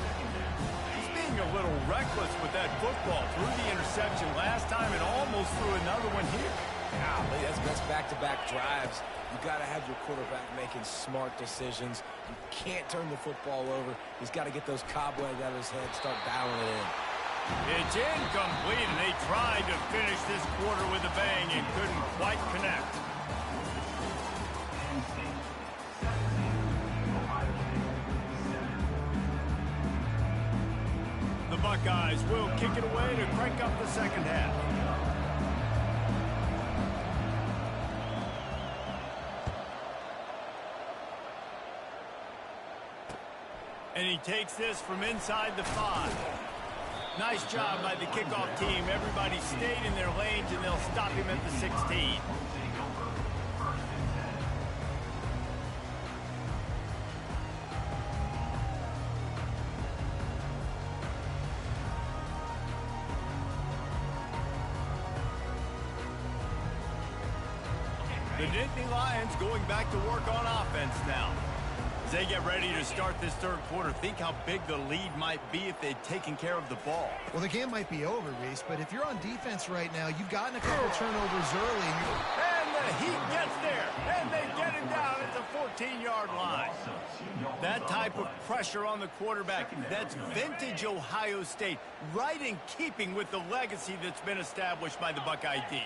He's being a little reckless with that football. Threw the interception last time and almost threw another one here. Golly, that's back-to-back drives. You've got to have your quarterback making smart decisions. You can't turn the football over. He's got to get those cobwebs out of his head, start dialing it in. It's incomplete, and they tried to finish this quarter with a bang and couldn't quite connect. The Buckeyes will kick it away to crank up the second half. And he takes this from inside the 5. Nice job by the kickoff team. Everybody stayed in their lanes, and they'll stop him at the 16. The Nittany Lions going back to work on offense now. As they get ready to start this third quarter, think how big the lead might be if they'd taken care of the ball. Well, the game might be over, Reese, but if you're on defense right now, you've gotten a couple turnovers early. And the Heat gets there, and they get him down at the 14-yard line. That type of pressure on the quarterback, that's vintage Ohio State, right in keeping with the legacy that's been established by the Buckeye D.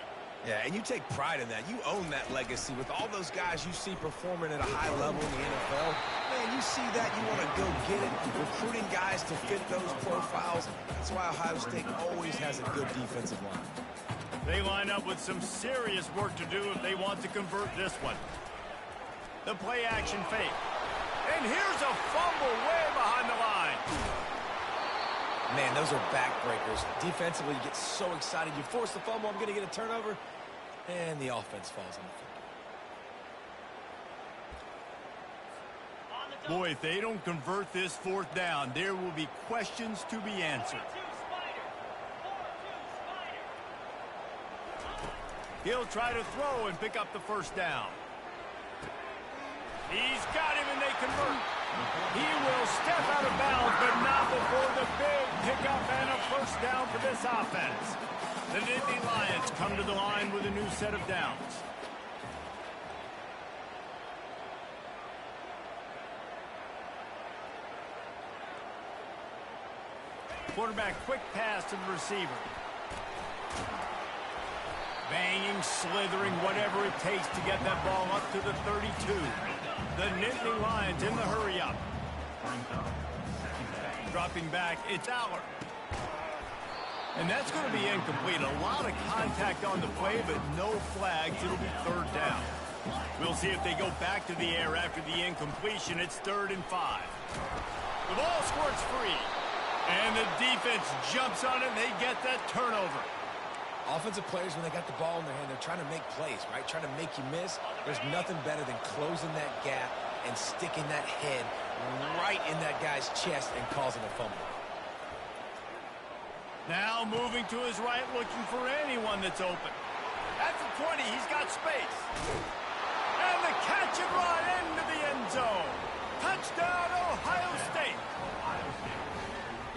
Yeah, and you take pride in that. You own that legacy with all those guys you see performing at a high level in the NFL. Man, you see that, you want to go get it. Recruiting guys to fit those profiles. That's why Ohio State always has a good defensive line. They line up with some serious work to do if they want to convert this one. The play action fake. And here's a fumble way behind the line. Man, those are backbreakers. Defensively, you get so excited. You force the fumble, I'm going to get a turnover, and the offense falls on the field. Boy, if they don't convert this fourth down, there will be questions to be answered. He'll try to throw and pick up the first down. He's got him, and they convert. He will step out of bounds, but not before the big pickup and a first down for this offense. The Nittany Lions come to the line with a new set of downs. Quarterback quick pass to the receiver. Banging, slithering, whatever it takes to get that ball up to the 32. The Nittany Lions in the hurry-up. Dropping back, it's Aller. And that's going to be incomplete. A lot of contact on the play, but no flags. It'll be third down. We'll see if they go back to the air after the incompletion. It's 3rd and 5. The ball squirts free. And the defense jumps on it, and they get that turnover. Offensive players, when they got the ball in their hand, they're trying to make plays, right? Trying to make you miss. There's nothing better than closing that gap and sticking that head right in that guy's chest and causing a fumble. Now moving to his right, looking for anyone that's open. At the 20, he's got space. And the catch and run into the end zone. Touchdown, Ohio State.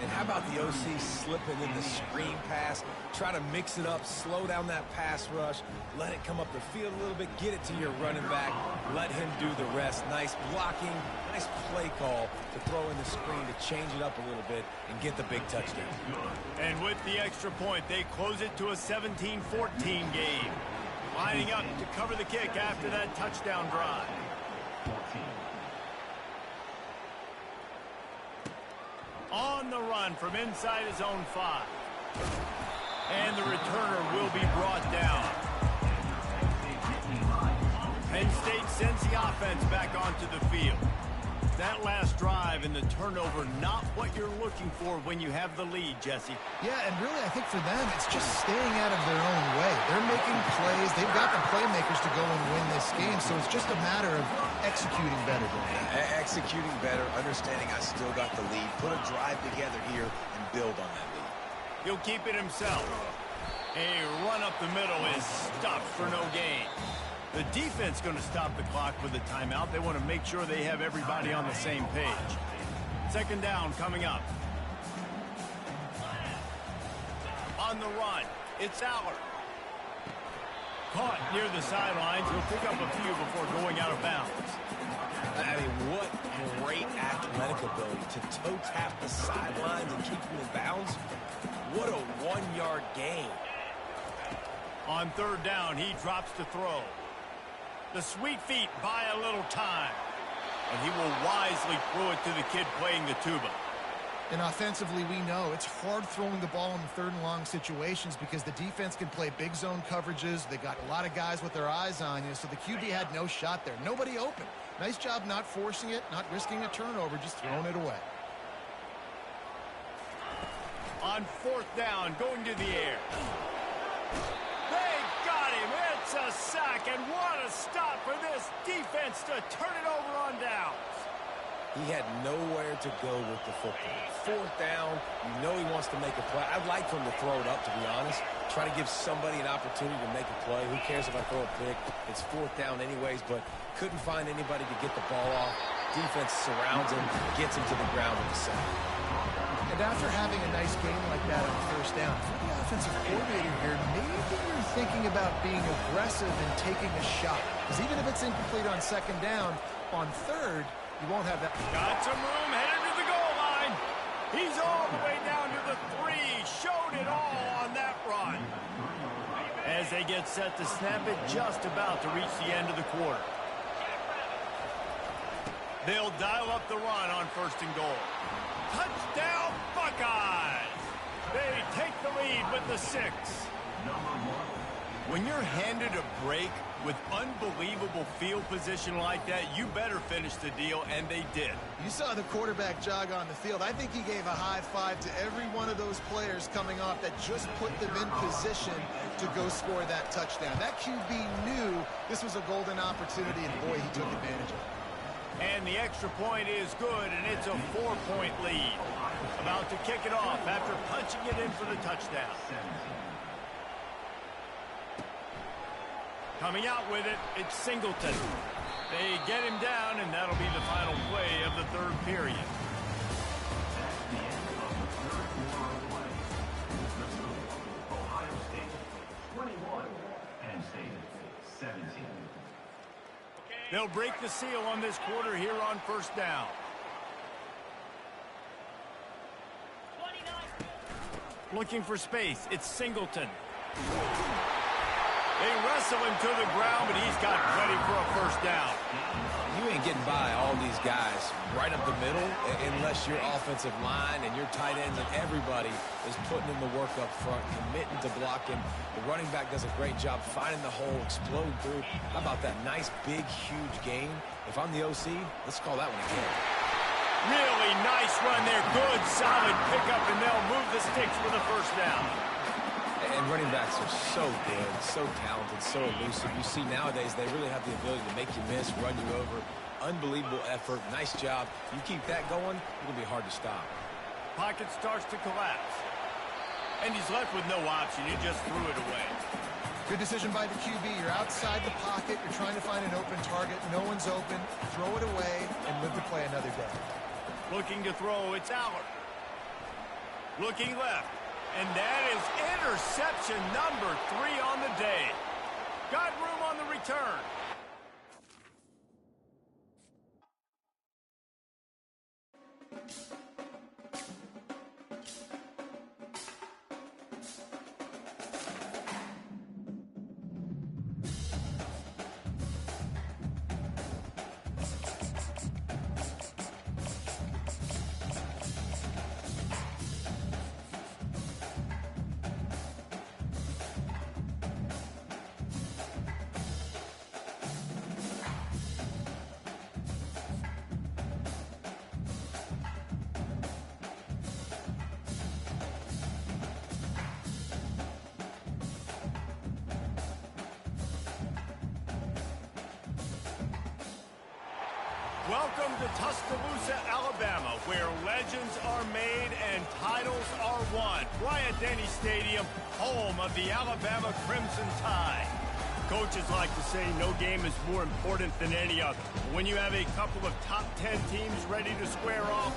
And how about the OC slipping in the screen pass? Try to mix it up, slow down that pass rush, let it come up the field a little bit, get it to your running back, let him do the rest. Nice blocking, nice play call to throw in the screen to change it up a little bit and get the big touchdown. And with the extra point, they close it to a 17-14 game. Lining up to cover the kick after that touchdown drive. 14. On the run from inside his own 5. And the returner will be brought down. Penn State sends the offense back onto the field. That last drive and the turnover, not what you're looking for when you have the lead, Jesse. Yeah, and really, I think for them, it's just staying out of their own way. They're making plays. They've got the playmakers to go and win this game, so it's just a matter of executing better. Executing better, understanding I still got the lead. Put a drive together here and build on that lead. He'll keep it himself. A run up the middle is stuffed for no gain. The defense going to stop the clock with a timeout. They want to make sure they have everybody on the same page. Second down coming up. On the run, it's Aller. Caught near the sidelines. He'll pick up a few before going out of bounds. I mean, what great athletic ability to toe tap the sidelines and keep him in bounds. What a one-yard gain. On third down, he drops to throw. The sweet feet buy a little time. And he will wisely throw it to the kid playing the tuba. And offensively, we know it's hard throwing the ball in the third and long situations because the defense can play big zone coverages. They got a lot of guys with their eyes on you, so the QB had no shot there. Nobody open. Nice job not forcing it, not risking a turnover, just throwing it away. On fourth down, going to the air. They got him. It's a sack, and what a stop for this defense to turn it over on downs. He had nowhere to go with the football. Fourth down, you know he wants to make a play. I'd like for him to throw it up, to be honest. Try to give somebody an opportunity to make a play. Who cares if I throw a pick? It's fourth down anyways, but couldn't find anybody to get the ball off. Defense surrounds him, gets him to the ground with the sack. And after having a nice game like that on first down, for the offensive coordinator here, maybe you're thinking about being aggressive and taking a shot. Because even if it's incomplete on second down, on third, you won't have that. Got some room, headed to the goal line. He's all the way down to the 3. Showed it all on that run. As they get set to snap it, just about to reach the end of the quarter. They'll dial up the run on first and goal. Touchdown, Buckeyes! They take the lead with the 6. When you're handed a break with unbelievable field position like that, you better finish the deal, and they did. You saw the quarterback jog on the field. I think he gave a high five to every one of those players coming off that just put them in position to go score that touchdown. That QB knew this was a golden opportunity, and boy, he took advantage of it. And the extra point is good, and it's a 4-point lead. About to kick it off after punching it in for the touchdown. Coming out with it, it's Singleton. They get him down, and that'll be the final play of the third period. Ohio State 21, Penn State 17. They'll break the seal on this quarter here on first down. Looking for space, it's Singleton. They wrestle him to the ground, but he's got plenty for a first down. You ain't getting by all these guys right up the middle unless your offensive line and your tight ends and everybody is putting in the work up front, committing to blocking. The running back does a great job finding the hole, exploding through. How about that nice, big, huge gain? If I'm the OC, let's call that one a game. Really nice run there. Good, solid pickup, and they'll move the sticks for the first down. And And running backs are so good, so talented, so elusive. You see nowadays they really have the ability to make you miss, run you over. Unbelievable effort. Nice job. You keep that going, it'll be hard to stop. Pocket starts to collapse. And he's left with no option. He just threw it away. Good decision by the QB. You're outside the pocket. You're trying to find an open target. No one's open. Throw it away and live to play another day. Looking to throw. It's Allard. Looking left. And that is interception number 3 on the day. Got room on the return. Welcome to Tuscaloosa, Alabama, where legends are made and titles are won. Bryant-Denny Stadium, home of the Alabama Crimson Tide. Coaches like to say no game is more important than any other. When you have a couple of top 10 teams ready to square off,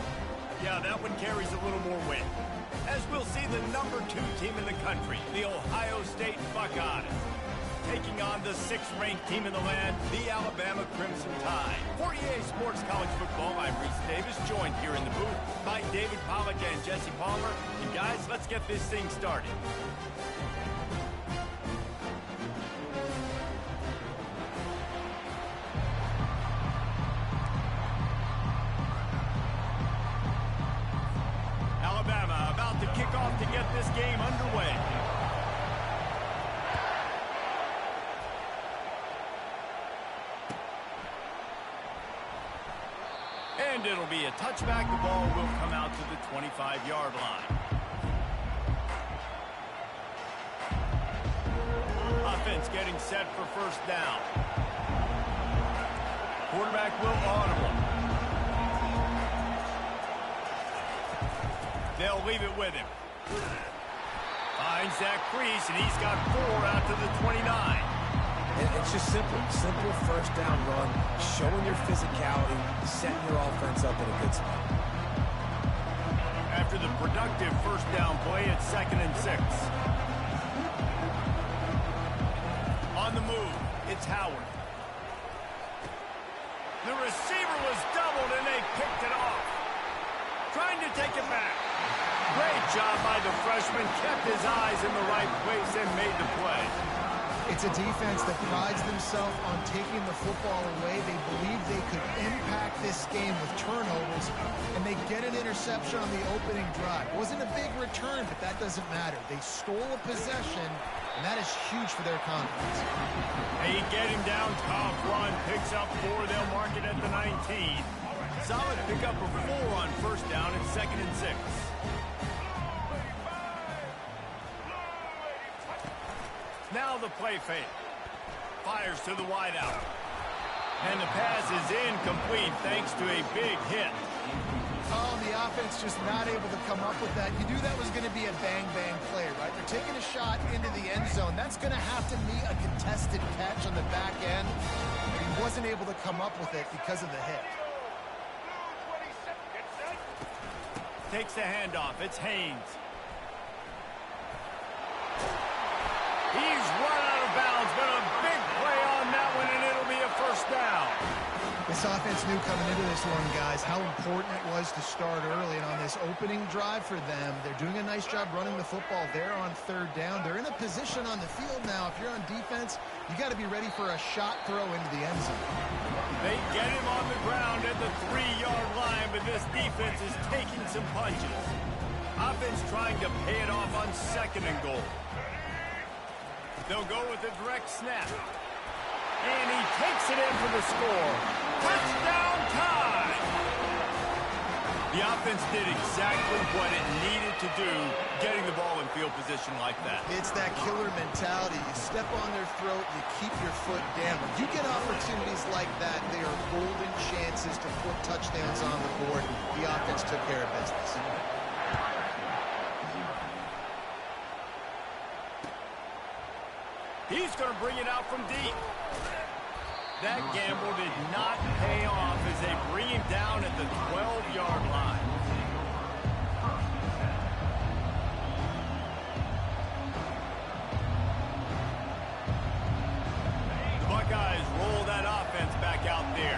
yeah, that one carries a little more weight. As we'll see the number 2 team in the country, the Ohio State Buckeyes, taking on the 6th-ranked team in the land, the Alabama Crimson Tide. For EA Sports College Football, I'm Reese Davis, joined here in the booth by David Pollack and Jesse Palmer. And guys, let's get this thing started. Alabama about to kick off to get this game underway. And it'll be a touchback. The ball will come out to the 25-yard line. Offense getting set for first down. Quarterback will audible. They'll leave it with him. Finds that crease, and he's got 4 out to the 29. It's just simple first down run, showing your physicality, setting your offense up in a good spot. After the productive first down play, it's 2nd and 6. On the move, it's Howard. The receiver was doubled, and they picked it off. Trying to take it back. Great job by the freshman, kept his eyes in the right place and made the play. It's a defense that prides themselves on taking the football away. They believe they could impact this game with turnovers, and they get an interception on the opening drive. It wasn't a big return, but that doesn't matter. They stole a possession, and that is huge for their confidence. They get him down, top run, picks up 4. They'll mark it at the 19. Solid pickup of 4 on first down and 2nd and 6. Now the play fake. Fires to the wideout. And the pass is incomplete thanks to a big hit. Oh, the offense just not able to come up with that. You knew that was going to be a bang-bang play, right? They're taking a shot into the end zone. That's going to have to be a contested catch on the back end. But he wasn't able to come up with it because of the hit. Takes the handoff. It's Haynes. He's run out of bounds, but a big play on that one, and it'll be a first down. This offense knew coming into this one, guys, how important it was to start early. And on this opening drive for them, they're doing a nice job running the football. They're on 3rd down. They're in a position on the field now. If you're on defense, you got to be ready for a shot throw into the end zone. They get him on the ground at the 3-yard line, but this defense is taking some punches. Offense trying to pay it off on 2nd and goal. They'll go with a direct snap. And he takes it in for the score. Touchdown Tide! The offense did exactly what it needed to do, getting the ball in field position like that. It's that killer mentality. You step on their throat, you keep your foot down. When you get opportunities like that, they are golden chances to put touchdowns on the board. The offense took care of business. He's going to bring it out from deep. That gamble did not pay off as they bring him down at the 12-yard line. The Buckeyes roll that offense back out there.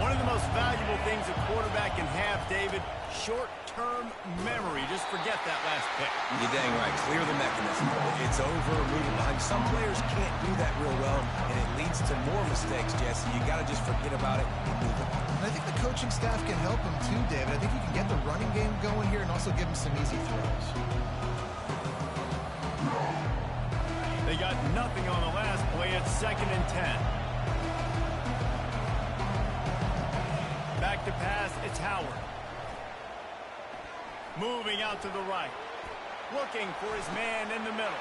One of the most valuable things a quarterback can have, David, short-term memory. Just forget that last pick. You're dang right. Clear the mechanism. It's over, moving behind. Some players can't do that real well, and it leads to more mistakes, Jesse. You got to just forget about it and move it. And I think the coaching staff can help him too, David. I think you can get the running game going here and also give him some easy throws. They got nothing on the last play. It's 2nd and 10. Back to pass, it's Howard. Moving out to the right. Looking for his man in the middle.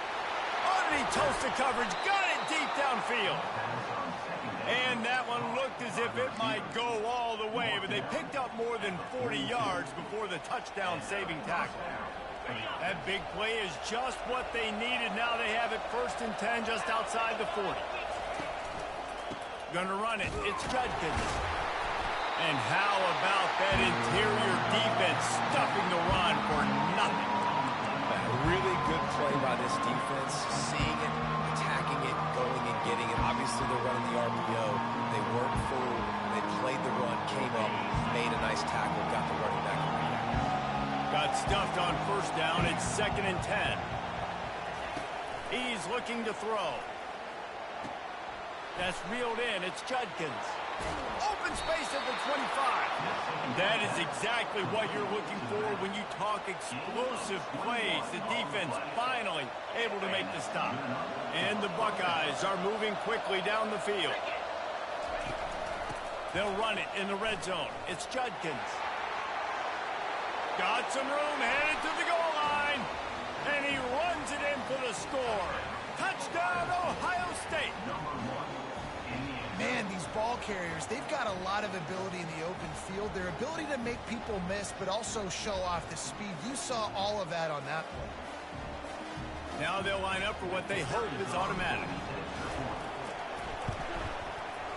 Underneath toasted coverage, got it deep downfield. And that one looked as if it might go all the way, but they picked up more than 40 yards before the touchdown-saving tackle. That big play is just what they needed. Now they have it 1st and 10 just outside the 40. Gonna run it. It's Judkins. And how about that interior defense stuffing the run for nothing? A really good play by this defense, seeing it, attacking it, going and getting it. Obviously, they're running the RPO. They weren't full. They played the run, came up, made a nice tackle, got the running back. Got stuffed on 1st down. It's 2nd and 10. He's looking to throw. That's reeled in. It's Judkins. Open space at the 25. That is exactly what you're looking for when you talk explosive plays. The defense finally able to make the stop. And the Buckeyes are moving quickly down the field. They'll run it in the red zone. It's Judkins. Got some room, headed to the goal line. And he runs it in for the score. Touchdown, Ohio State. Man, these ball carriers, they've got a lot of ability in the open field. Their ability to make people miss, but also show off the speed. You saw all of that on that play. Now they'll line up for what they hope is automatic.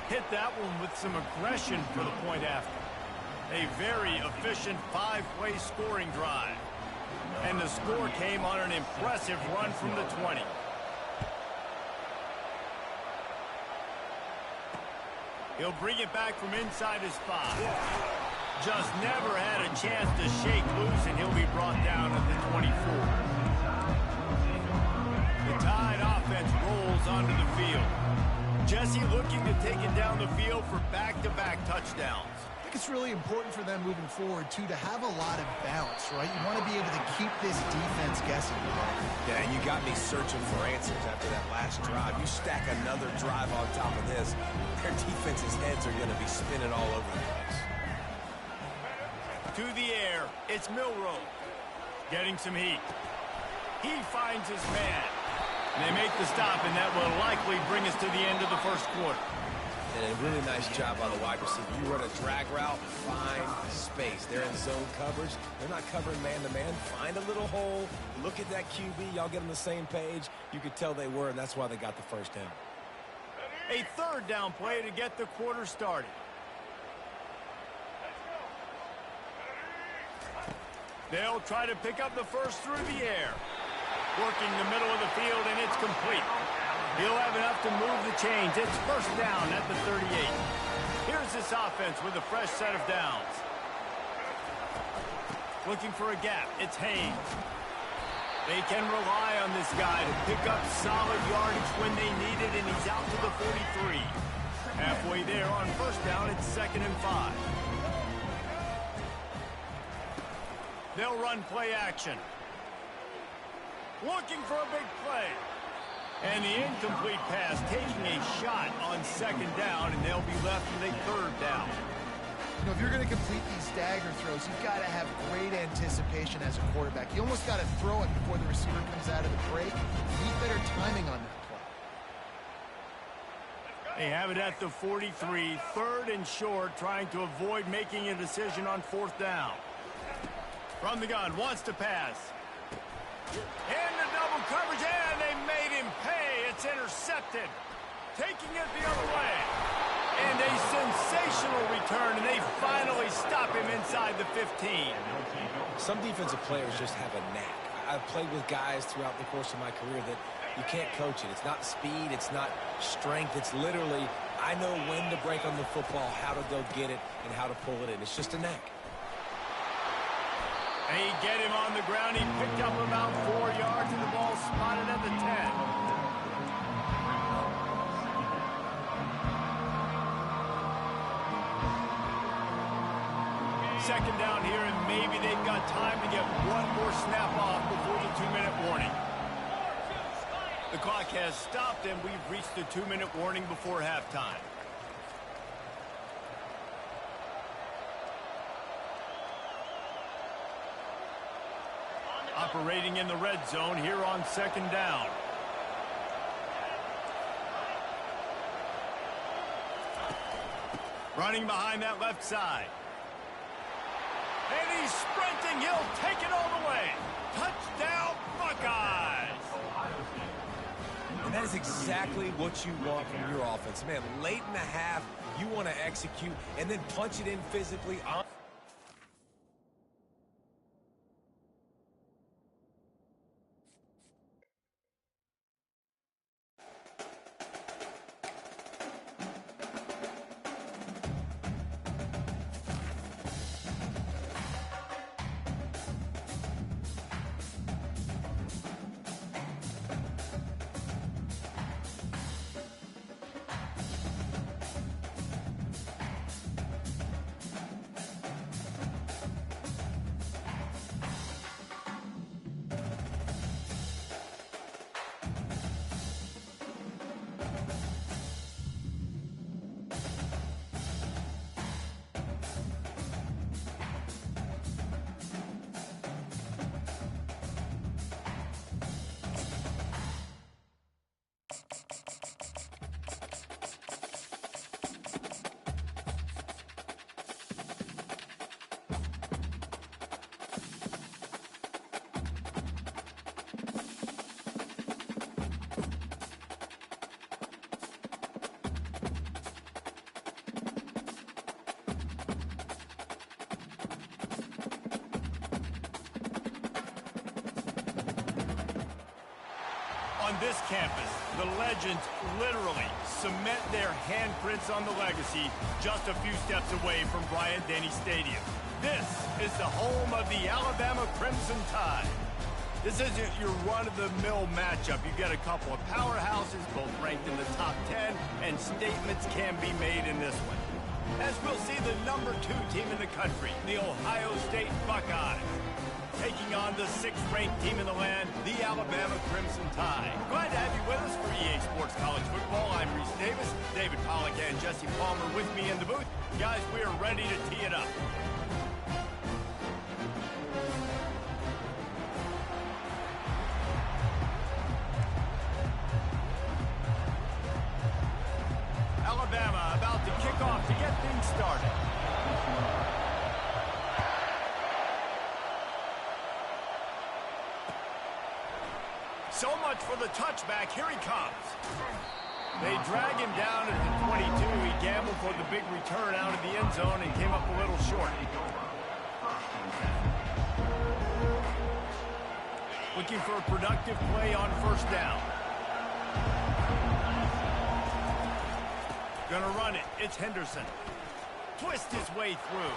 Hit that one with some aggression for the point after. A very efficient 5-play scoring drive. And the score came on an impressive run from the 20. He'll bring it back from inside his 5. Just never had a chance to shake loose, and he'll be brought down at the 24. The Tide offense rolls onto the field. Jesse looking to take it down the field for back-to-back touchdowns. I think it's really important for them moving forward, too, to have a lot of bounce, right? You want to be able to keep this defense guessing. Yeah, you got me searching for answers after that last drive. You stack another drive on top of this, their defense's heads are going to be spinning all over the place. To the air, it's Milroe. Getting some heat. He finds his man. And they make the stop, and that will likely bring us to the end of the 1st quarter. And a really nice job by the wide receiver. You run a drag route, find space. They're in zone coverage. They're not covering man-to-man. Find a little hole. Look at that QB. Y'all get on the same page. You could tell they were, and that's why they got the 1st down. A 3rd down play to get the quarter started. They'll try to pick up the 1st through the air. Working the middle of the field, and it's complete. He'll have enough to move the chains. It's 1st down at the 38. Here's this offense with a fresh set of downs. Looking for a gap. It's Haynes. They can rely on this guy to pick up solid yardage when they need it, and he's out to the 43. Halfway there on 1st down, it's 2nd and 5. They'll run play action. Looking for a big play. And the incomplete pass taking a shot on 2nd down, and they'll be left with a 3rd down. You know, if you're going to complete these stagger throws, you've got to have great anticipation as a quarterback. You almost got to throw it before the receiver comes out of the break. You need better timing on that play. They have it at the 43, 3rd and short, trying to avoid making a decision on 4th down. From the gun, wants to pass. Into double coverage, and they made him pay. It's intercepted. Taking it the other way. And a sensational return, and they finally stop him inside the 15. Some defensive players just have a knack. I've played with guys throughout the course of my career that you can't coach it. It's not speed, it's not strength. It's literally, I know when to break on the football, how to go get it, and how to pull it in. It's just a knack. They get him on the ground. He picked up about 4 yards, and the ball spotted at the 10. Second down here, and maybe they've got time to get one more snap off before the 2-minute warning. The clock has stopped, and we've reached the 2-minute warning before halftime. Operating in the red zone here on 2nd down. Running behind that left side. And he's sprinting. He'll take it all the way. Touchdown, Buckeyes. And that is exactly what you want from your offense. Man, late in the half, you want to execute and then punch it in physically. On this campus, the legends literally cement their handprints on the legacy just a few steps away from Bryant-Denny Stadium. This is the home of the Alabama Crimson Tide. This isn't your run-of-the-mill matchup. You've got a couple of powerhouses, both ranked in the top 10, and statements can be made in this one. As we'll see the number 2 team in the country, the Ohio State Buckeyes, taking on the 6th-ranked team in the land, the Alabama Crimson Tide. Glad to have you with us for EA Sports College Football. I'm Reese Davis, David Pollack and Jesse Palmer with me in the booth. Guys, we are ready to tee it up. Alabama about to kick off to get things started. So much for the touchback. Here he comes. They drag him down at the 22. He gambled for the big return out of the end zone and came up a little short. Looking for a productive play on 1st down. Gonna run it. It's Henderson. Twist his way through.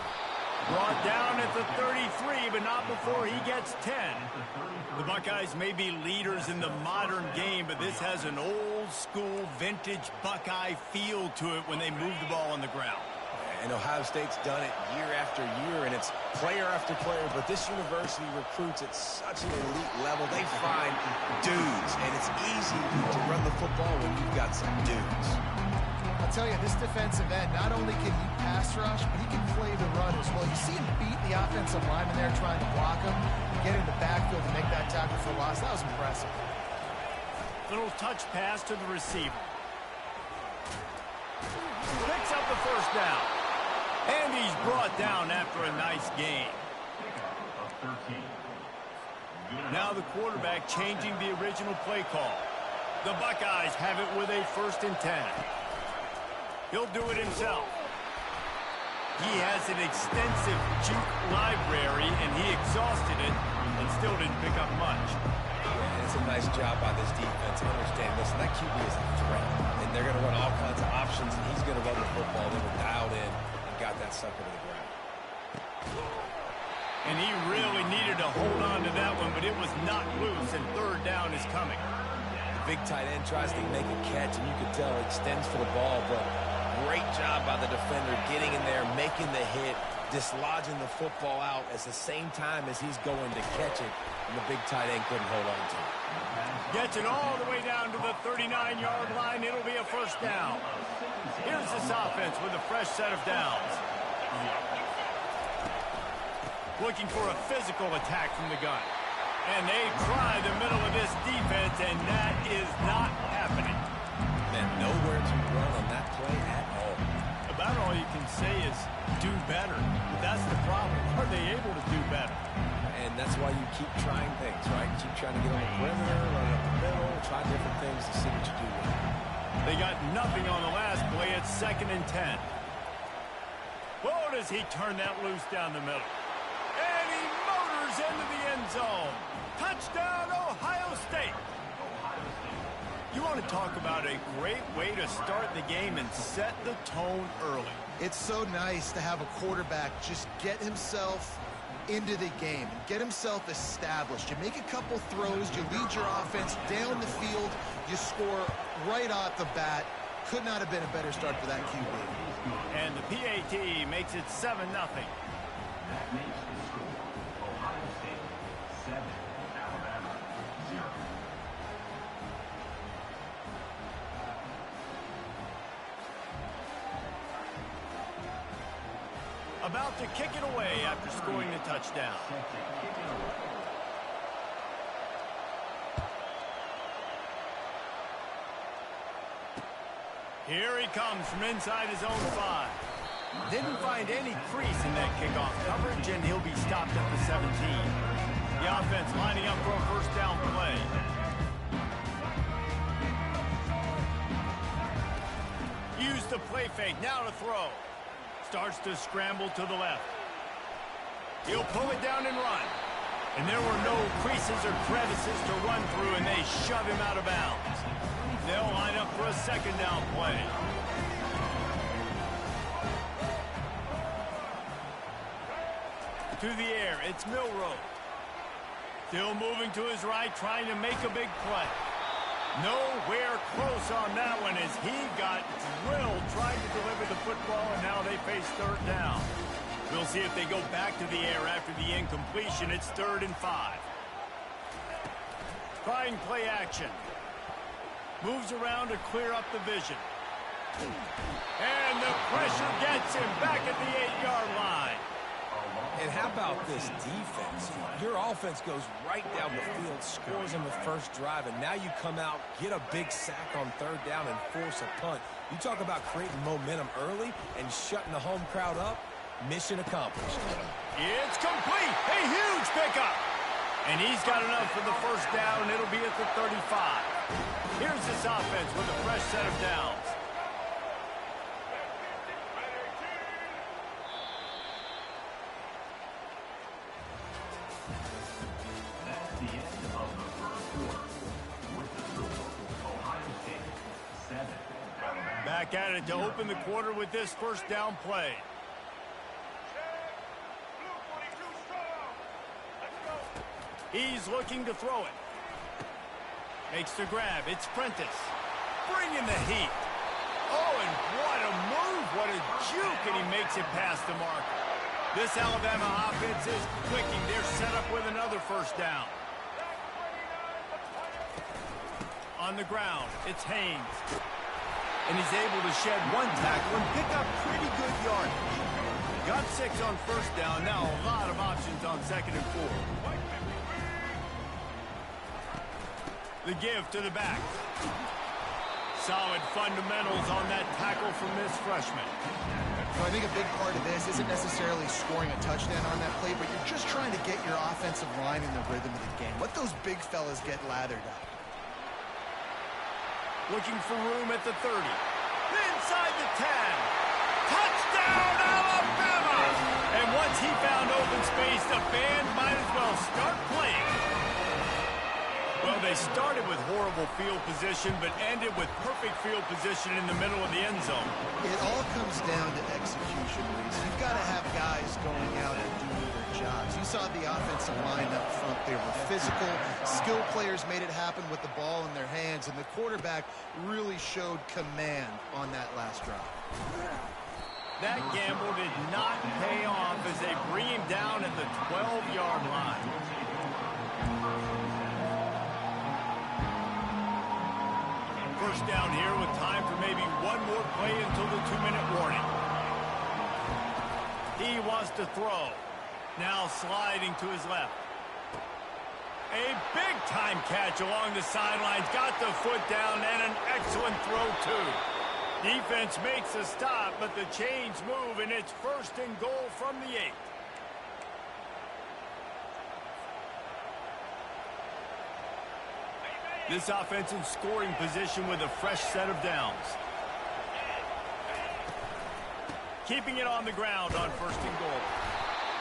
Brought down at the 33, but not before he gets 10. The Buckeyes may be leaders in the modern game, but this has an old-school, vintage Buckeye feel to it when they move the ball on the ground. And Ohio State's done it year after year, and it's player after player, but this university recruits at such an elite level. They find dudes, and it's easy to run the football when you've got some dudes. I'll tell you, this defensive end, not only can he pass rush, but he can play the run as well. You see him beat the offensive lineman there trying to block him, get in the backfield to make that tackle for loss. That was impressive. Little touch pass to the receiver. Picks up the first down. And he's brought down after a nice gain. Now the quarterback changing the original play call. The Buckeyes have it with a 1st and 10. He'll do it himself. He has an extensive juke library, and he exhausted it and still didn't pick up much. And it's a nice job by this defense. Understand, listen, that QB is a threat, and they're going to run all kinds of options, and he's going to run the football. They were dialed in and got that sucker to the ground. And he really needed to hold on to that one, but it was not loose, and 3rd down is coming. Big tight end tries to make a catch, and you can tell he extends for the ball, but great job by the defender getting in there, making the hit, dislodging the football out at the same time as he's going to catch it, and the big tight end couldn't hold on to it. Gets it all the way down to the 39-yard line. It'll be a 1st down. Here's this offense with a fresh set of downs. Looking for a physical attack from the gun. And they try the middle of this defense, and that is not happening. And nowhere to run on that play at all. About all you can say is do better. But that's the problem. Are they able to do better? And that's why you keep trying things, right? Keep trying to get on the perimeter, run up the middle, try different things to see what you do with it. They got nothing on the last play. It's 2nd and 10. Whoa, does he turn that loose down the middle? And he motors into the end zone. Touchdown, Ohio State. You want to talk about a great way to start the game and set the tone early. It's so nice to have a quarterback just get himself into the game and get himself established. You make a couple throws, you lead your offense down the field, you score right off the bat. Could not have been a better start for that QB. And the PAT makes it 7-0. That makes the score Ohio State 7, Alabama 0. About to kick it away after scoring the touchdown. Here he comes from inside his own 5. Didn't find any crease in that kickoff coverage, and he'll be stopped at the 17. The offense lining up for a 1st down play. Use the play fake, now to throw. Starts to scramble to the left. He'll pull it down and run. And there were no creases or crevices to run through, and they shove him out of bounds. They'll line up for a 2nd down play. To the air, it's Milroe. Still moving to his right, trying to make a big play. Nowhere close on that one as he got drilled trying to deliver the football, and now they face 3rd down. We'll see if they go back to the air after the incompletion. It's 3rd and 5. Trying play action. Moves around to clear up the vision. And the pressure gets him back at the 8-yard line. And how about this defense? Your offense goes right down the field, scores on the first drive, and now you come out, get a big sack on 3rd down, and force a punt. You talk about creating momentum early and shutting the home crowd up. Mission accomplished. It's complete. A huge pickup. And he's got enough for the 1st down, and it'll be at the 35. Here's this offense with a fresh set of downs. That's the end of the 1st quarter. With the score, Ohio State 7, Alabama. Back at it to open the quarter with this 1st down play. He's looking to throw it. Makes the grab. It's Prentice. Bringing the heat. Oh, and what a move. What a juke. And he makes it past the marker. This Alabama offense is clicking. They're set up with another 1st down. On the ground, it's Haynes. And he's able to shed one tackle and pick up pretty good yardage. Got 6 on first down. Now a lot of options on 2nd and 4. The give to the back. Solid fundamentals on that tackle from this freshman. So I think a big part of this isn't necessarily scoring a touchdown on that play, but you're just trying to get your offensive line in the rhythm of the game. Let those big fellas get lathered up. Looking for room at the 30. Inside the 10. Touchdown, Alabama! And once he found open space, the band might as well start playing. Well, they started with horrible field position, but ended with perfect field position in the middle of the end zone. It all comes down to execution, Reese. You've got to have guys going out and doing their jobs. You saw the offensive line up front. They were physical. Skilled players made it happen with the ball in their hands, and the quarterback really showed command on that last drive. That gamble did not pay off as they bring him down at the 12-yard line. First down here with time for maybe one more play until the 2-minute warning. He wants to throw. Now sliding to his left. A big-time catch along the sidelines. Got the foot down and an excellent throw, too. Defense makes a stop, but the chains move, and it's 1st and goal from the 8. This offense in scoring position with a fresh set of downs. Keeping it on the ground on 1st and goal.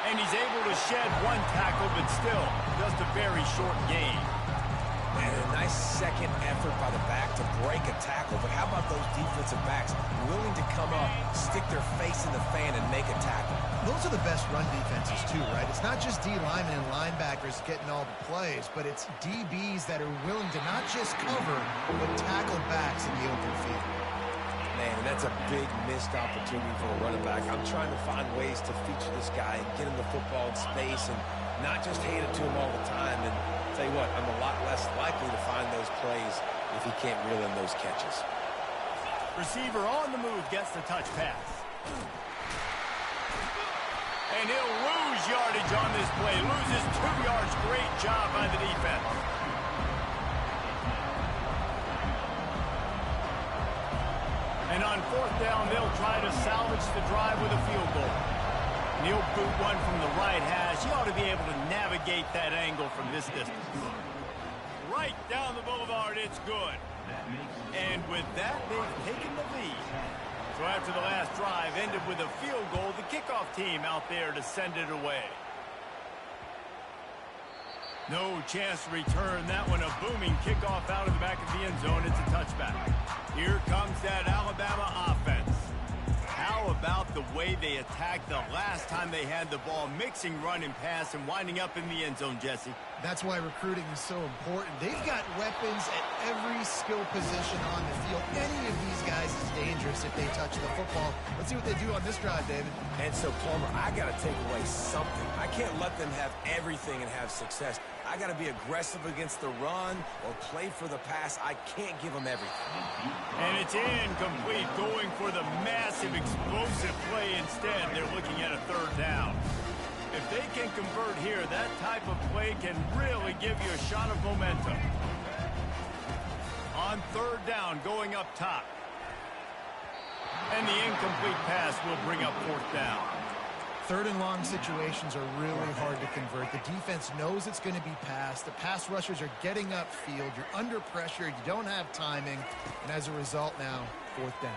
And he's able to shed one tackle, but still just a very short gain. Man, a nice second effort by the back to break a tackle. But how about those defensive backs willing to come up, stick their face in the fan, and make a tackle? Those are the best run defenses, too, right? It's not just D linemen and linebackers getting all the plays, but it's DBs that are willing to not just cover, but tackle backs in the open field. Man, and that's a big missed opportunity for a running back. I'm trying to find ways to feature this guy and get him the football in space and not just hand it to him all the time. And tell you what, I'm a lot less likely to find those plays if he can't reel in those catches. Receiver on the move gets the touch pass. And he'll lose yardage on this play. Loses 2 yards. Great job by the defense. And on 4th down, they'll try to salvage the drive with a field goal. And he'll boot one from the right hash. He ought to be able to navigate that angle from this distance. Right down the boulevard, it's good. And with that, they've taken the lead. So after the last drive ended with a field goal, the kickoff team out there to send it away. No chance to return that one. A booming kickoff out of the back of the end zone. It's a touchback. Here comes that Alabama offense. How about the way they attacked the last time they had the ball, mixing run and pass and winding up in the end zone, Jesse? That's why recruiting is so important. They've got weapons at every skill position on the field. Any of these guys is dangerous if they touch the football. Let's see what they do on this drive, David. And so, Plummer, I got to take away something. I can't let them have everything and have success. I got to be aggressive against the run or play for the pass. I can't give them everything. And it's incomplete, going for the massive, explosive play instead. They're looking at a 3rd down. If they can convert here, that type of play can really give you a shot of momentum. On 3rd down, going up top. And the incomplete pass will bring up 4th down. 3rd and long situations are really hard to convert. The defense knows it's going to be passed. The pass rushers are getting upfield. You're under pressure. You don't have timing. And as a result now, 4th down.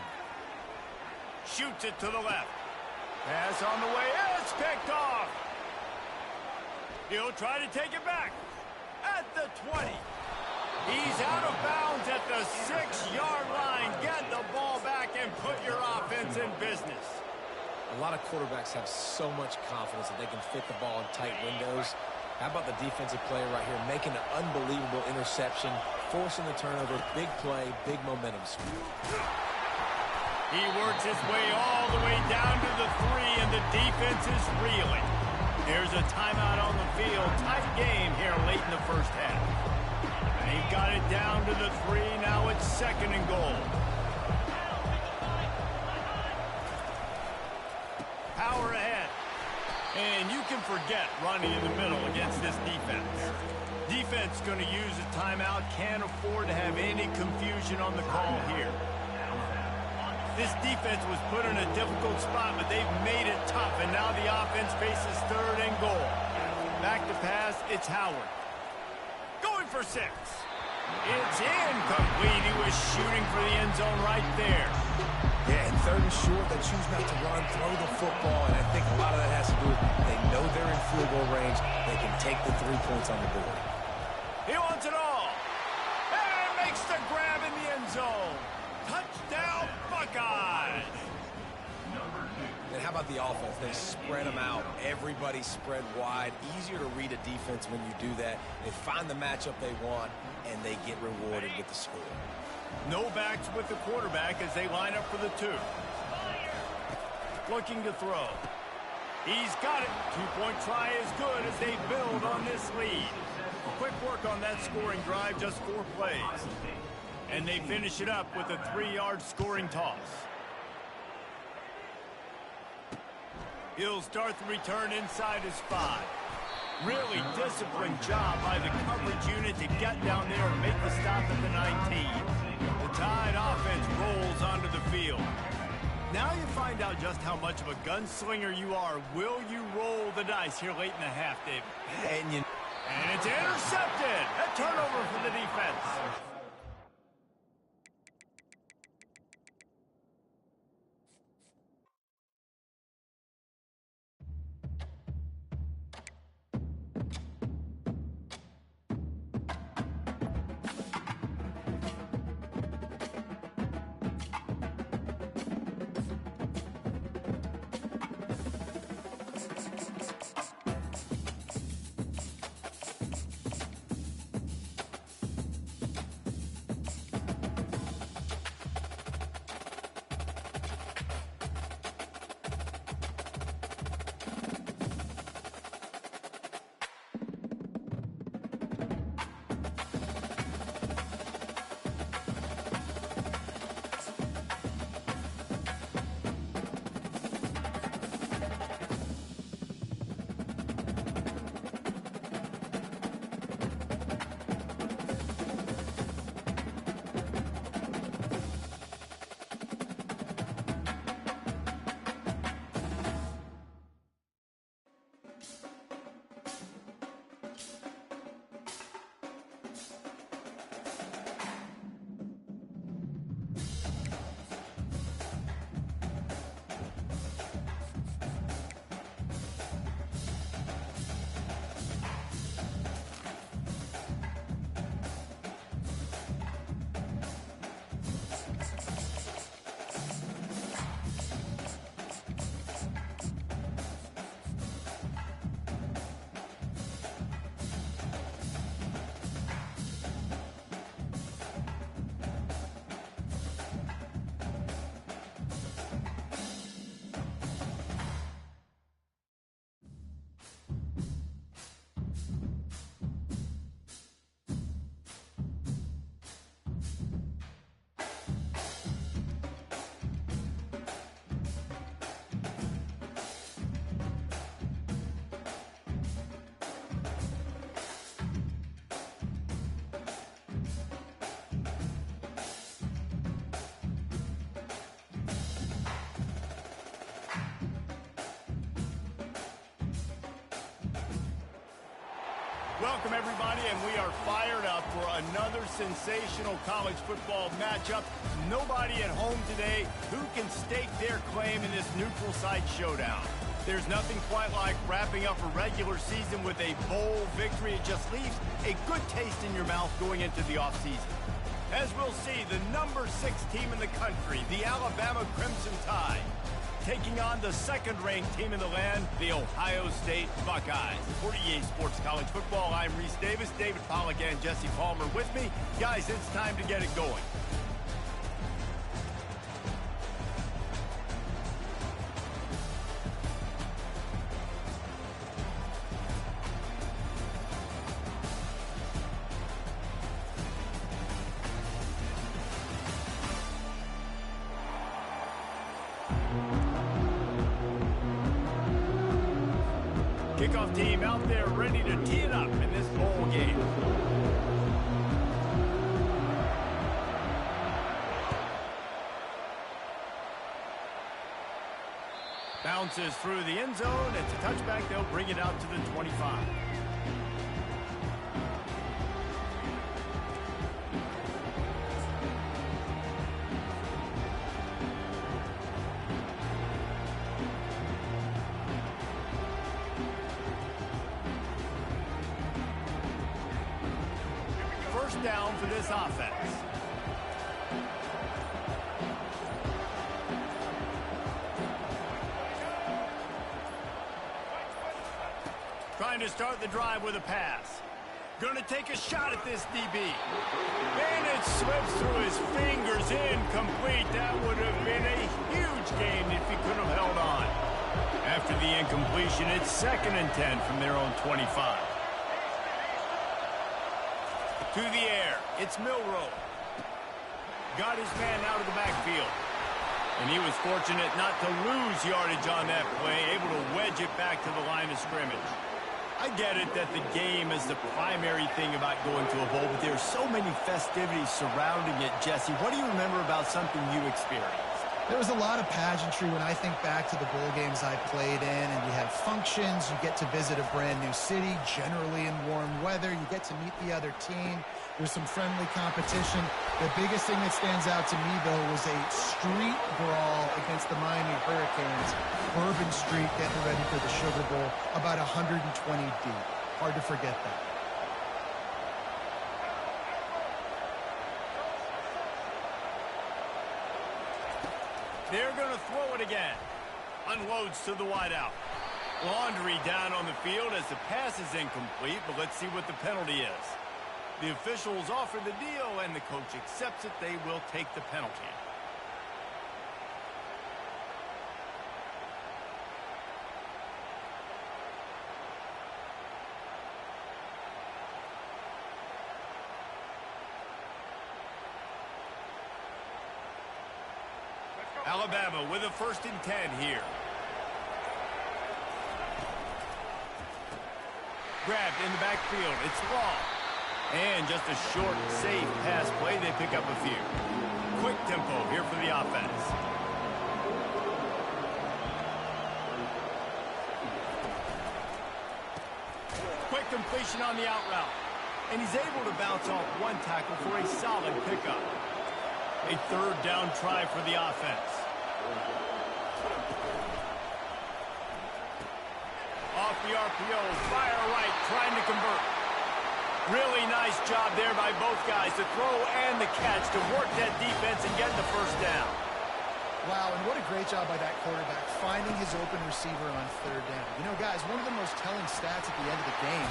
Shoots it to the left. Pass on the way. It's picked off. He'll try to take it back at the 20. He's out of bounds at the 6-yard line. Get the ball back and put your offense in business. A lot of quarterbacks have so much confidence that they can fit the ball in tight windows. How about the defensive player right here making an unbelievable interception, forcing the turnover, big play, big momentum. He works his way all the way down to the 3, and the defense is reeling. There's a timeout on the field. Tight game here late in the first half. And he got it down to the 3. Now it's 2nd and goal. And you can forget running in the middle against this defense. Defense going to use a timeout. Can't afford to have any confusion on the call here. This defense was put in a difficult spot, but they've made it tough. And now the offense faces 3rd and goal. Back to pass, it's Howard. Going for 6. It's incomplete. He was shooting for the end zone right there. Yeah, and 3rd and short, they choose not to run, throw the football, and I think a lot of that has to do with they know they're in field goal range. They can take the 3 points on the board. He wants it all. And makes the grab in the end zone. Touchdown, Buckeyes. And how about the offense? They spread them out. Everybody spread wide. Easier to read a defense when you do that. They find the matchup they want, and they get rewarded with the score. No backs with the quarterback as they line up for the 2. Looking to throw. He's got it. 2-point try is good as they build on this lead. Quick work on that scoring drive, just 4 plays. And they finish it up with a 3-yard scoring toss. He'll start the return inside his 5. Really disciplined job by the coverage unit to get down there and make the stop at the 19. The Tide offense rolls onto the field. Now you find out just how much of a gunslinger you are. Will you roll the dice here late in the half, David? And it's intercepted. A turnover for the defense. Welcome, everybody, and we are fired up for another sensational college football matchup. Nobody at home today who can stake their claim in this neutral site showdown. There's nothing quite like wrapping up a regular season with a bowl victory. It just leaves a good taste in your mouth going into the offseason. As we'll see, the number 6 team in the country, the Alabama Crimson Tide, taking on the second-ranked team in the land, the Ohio State Buckeyes. For EA Sports College Football, I'm Reese Davis, David Pollack, and Jesse Palmer with me. Guys, it's time to get it going. Kickoff team out there ready to tee it up in this bowl game. Bounces through the end zone. It's a touchback. They'll bring it out to the 25. First down for this offense. Trying to start the drive with a pass. Going to take a shot at this DB. And it slips through his fingers, incomplete. That would have been a huge gain if he could have held on. After the incompletion, it's 2nd and 10 from their own 25. To the air, it's Milroe. Got his man out of the backfield. And he was fortunate not to lose yardage on that play, able to wedge it back to the line of scrimmage. I get it that the game is the primary thing about going to a bowl, but there's so many festivities surrounding it. Jesse, what do you remember about something you experienced? There was a lot of pageantry when I think back to the bowl games I played in, and you have functions, you get to visit a brand new city, generally in warm weather, you get to meet the other team, there's some friendly competition. The biggest thing that stands out to me, though, was a street brawl against the Miami Hurricanes. Bourbon Street getting ready for the Sugar Bowl, about 120 deep. Hard to forget that. They're going to throw it again. Unloads to the wideout. Laundry down on the field as the pass is incomplete, but let's see what the penalty is. The officials offer the deal, and the coach accepts it. They will take the penalty. Alabama with a 1st and 10 here. Grabbed in the backfield. It's Law. And just a short, safe pass play. They pick up a few. Quick tempo here for the offense. Quick completion on the out route. And he's able to bounce off one tackle for a solid pickup. A 3rd down try for the offense. Off the RPO, fire right, trying to convert. Really nice job there by both guys, the throw and the catch to work that defense and get the 1st down. Wow, and what a great job by that quarterback, finding his open receiver on 3rd down. You know, guys, one of the most telling stats at the end of the game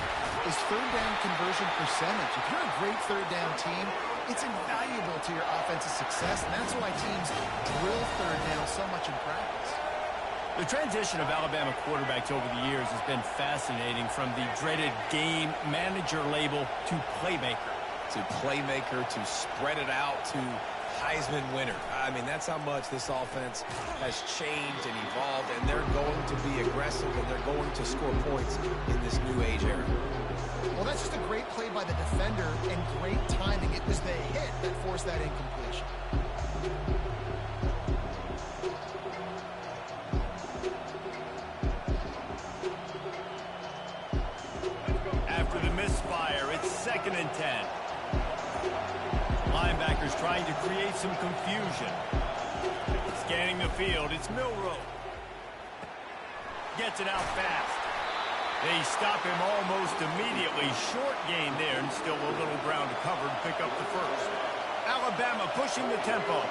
is 3rd down conversion percentage. If you're a great 3rd down team, it's invaluable to your offensive success, and that's why teams drill 3rd down so much in practice. The transition of Alabama quarterbacks over the years has been fascinating, from the dreaded game manager label to playmaker. To playmaker, to spread it out, to Heisman winner. I mean, that's how much this offense has changed and evolved, and they're going to be aggressive, and they're going to score points in this new age era. Well, that's just a great play by the defender and great timing. It was the hit that forced that incompletion. After the misfire, it's 2nd and 10. Linebackers trying to create some confusion. Scanning the field, it's Milroe. Gets it out fast. They stop him almost immediately. Short gain there, and still a little ground to cover to pick up the 1st. Alabama pushing the tempo.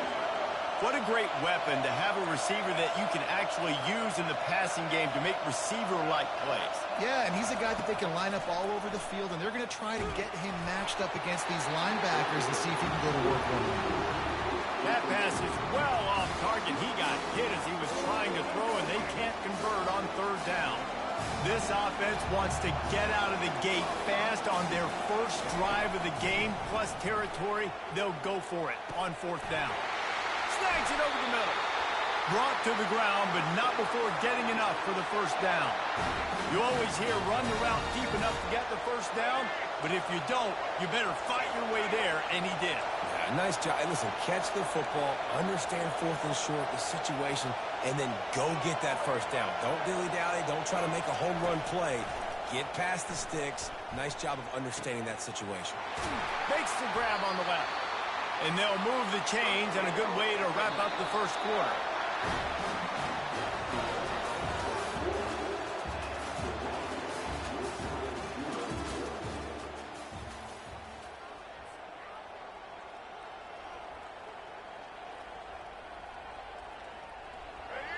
What a great weapon to have a receiver that you can actually use in the passing game to make receiver-like plays. Yeah, and he's a guy that they can line up all over the field, and they're going to try to get him matched up against these linebackers and see if he can go to work one. That pass is well off target. He got hit as he was trying to throw, and they can't convert on 3rd down. This offense wants to get out of the gate fast on their first drive of the game, plus territory. They'll go for it on 4th down. Snags it over the middle. Brought to the ground, but not before getting enough for the first down. You always hear run the route deep enough to get the first down, but if you don't, you better fight your way there, and he did. Yeah, nice job. Hey, listen, catch the football, understand 4th and short, the situation, and then go get that first down. Don't dilly-dally. Don't try to make a home run play. Get past the sticks. Nice job of understanding that situation. Makes the grab on the left. And they'll move the chains, and a good way to wrap up the first quarter.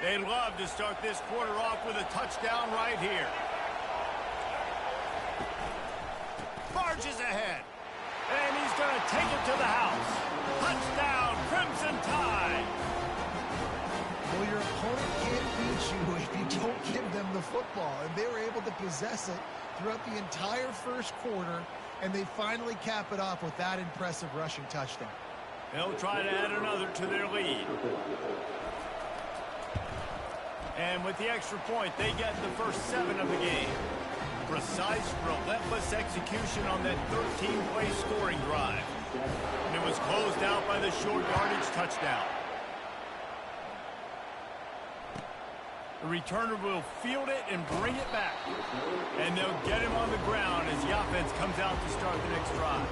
They'd love to start this quarter off with a touchdown right here. Barges ahead. And he's going to take it to the house. Touchdown, Crimson Tide. Well, your opponent can't beat you if you don't give them the football. And they were able to possess it throughout the entire first quarter, and they finally cap it off with that impressive rushing touchdown. They'll try to add another to their lead. And with the extra point, they get the first 7 of the game. Precise, relentless execution on that 13-play scoring drive. And it was closed out by the short yardage touchdown. The returner will field it and bring it back. And they'll get him on the ground as the offense comes out to start the next drive.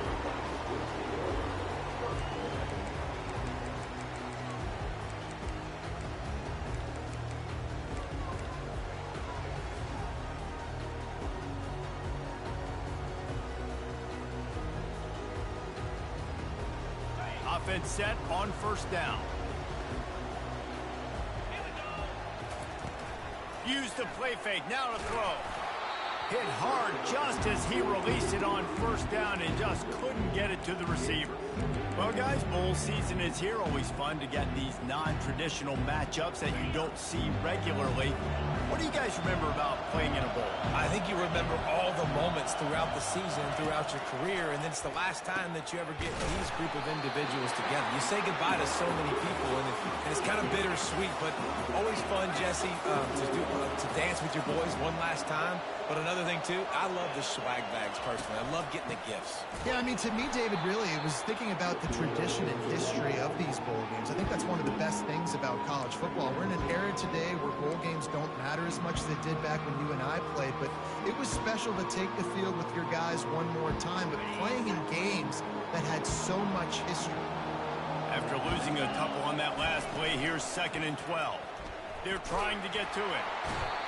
Offense set on first down. Use the play fake, now to throw. Hit hard just as he released it on first down and just couldn't get it to the receiver. Well, guys, bowl season is here. Always fun to get these non-traditional matchups that you don't see regularly. What do you guys remember about playing in a bowl? I think you remember all the moments throughout the season, throughout your career, and it's the last time that you ever get these group of individuals together. You say goodbye to so many people, and it's kind of bittersweet, but always fun, Jesse, to dance with your boys one last time. But another thing, too, I love the swag bags, personally. I love getting the gifts. Yeah, I mean, to me, David, really, it was thinking about the tradition and history of these bowl games. I think that's one of the best things about college football. We're in an era today where bowl games don't matter as much as they did back when you and I played, but it was special to take the field with your guys one more time, but playing in games that had so much history. After losing a couple on that last play, here's 2nd and 12. They're trying to get to it.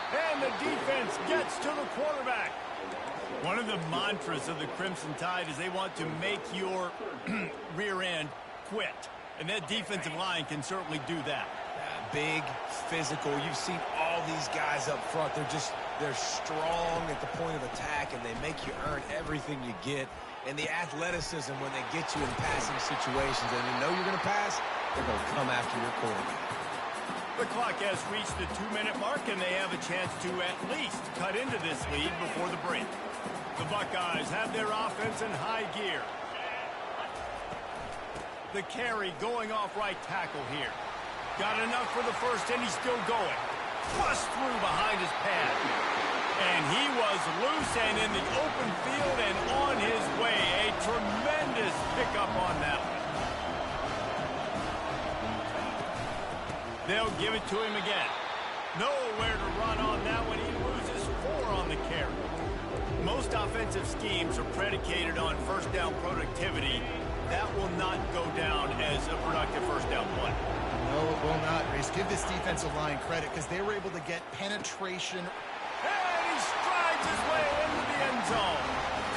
And the defense gets to the quarterback. One of the mantras of the Crimson Tide is they want to make your rear end quit. And that defensive line can certainly do that. Big, physical. You've seen all these guys up front. They're strong at the point of attack, and they make you earn everything you get. And the athleticism when they get you in passing situations and you know you're going to pass, they're going to come after your quarterback. The clock has reached the 2-minute mark, and they have a chance to at least cut into this lead before the break. The Buckeyes have their offense in high gear. The carry going off right tackle here. Got enough for the first, and he's still going. Thrust through behind his pad. And he was loose and in the open field and on his way. A tremendous pickup on that one. They'll give it to him again. Nowhere to run on that one. He loses 4 on the carry. Most offensive schemes are predicated on first down productivity. That will not go down as a productive first down play. No, it will not, Reese. Give this defensive line credit because they were able to get penetration. And he strides his way into the end zone.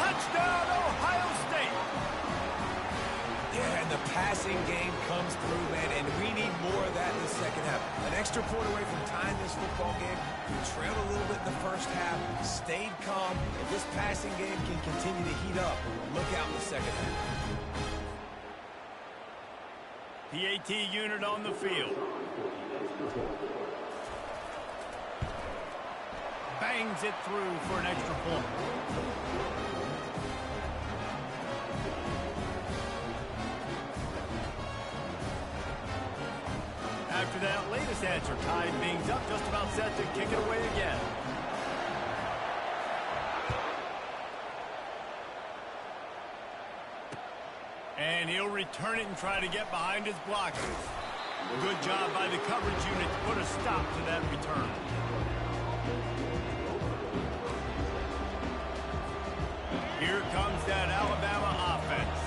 Touchdown, Ohio State. Yeah, and the passing game comes through, man, and we need more of that in the second half. An extra point away from tying this football game. We trailed a little bit in the first half, stayed calm. If this passing game can continue to heat up, look out in the second half. PAT unit on the field. Bangs it through for an extra point. After that latest this answer tied things up, just about set to kick it away again. And he'll return it and try to get behind his blockers. Good job by the coverage unit to put a stop to that return. Here comes that Alabama offense.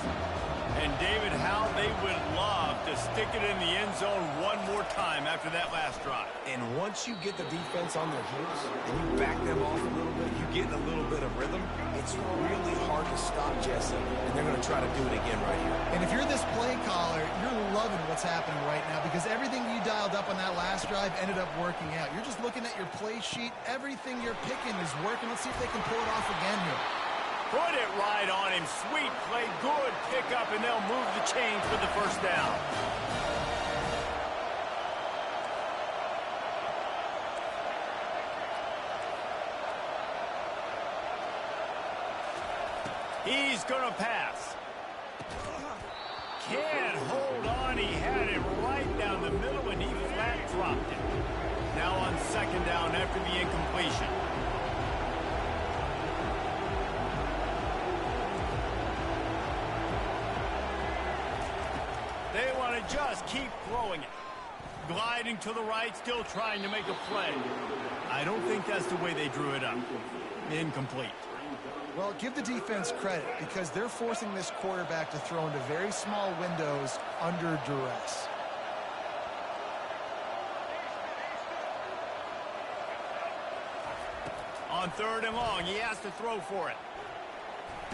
And David, how they would love to stick it in the end zone one more time after that last drive. And once you get the defense on their heels and you back them off a little bit, you get in a little bit of rhythm, it's really hard to stop Jesse. And they're going to try to do it again right here. And if you're this play caller, you're loving what's happening right now because everything you dialed up on that last drive ended up working out. You're just looking at your play sheet. Everything you're picking is working. Let's see if they can pull it off again here. Put it right on him. Sweet play. Good pickup, and they'll move the chains for the first down. He's going to pass. Can't hold on. He had it right down the middle, and he flat dropped it. Now on second down after the incompletion. They want to just keep throwing it. Gliding to the right, still trying to make a play. I don't think that's the way they drew it up. Incomplete. Well, give the defense credit because they're forcing this quarterback to throw into very small windows under duress. On third and long, he has to throw for it.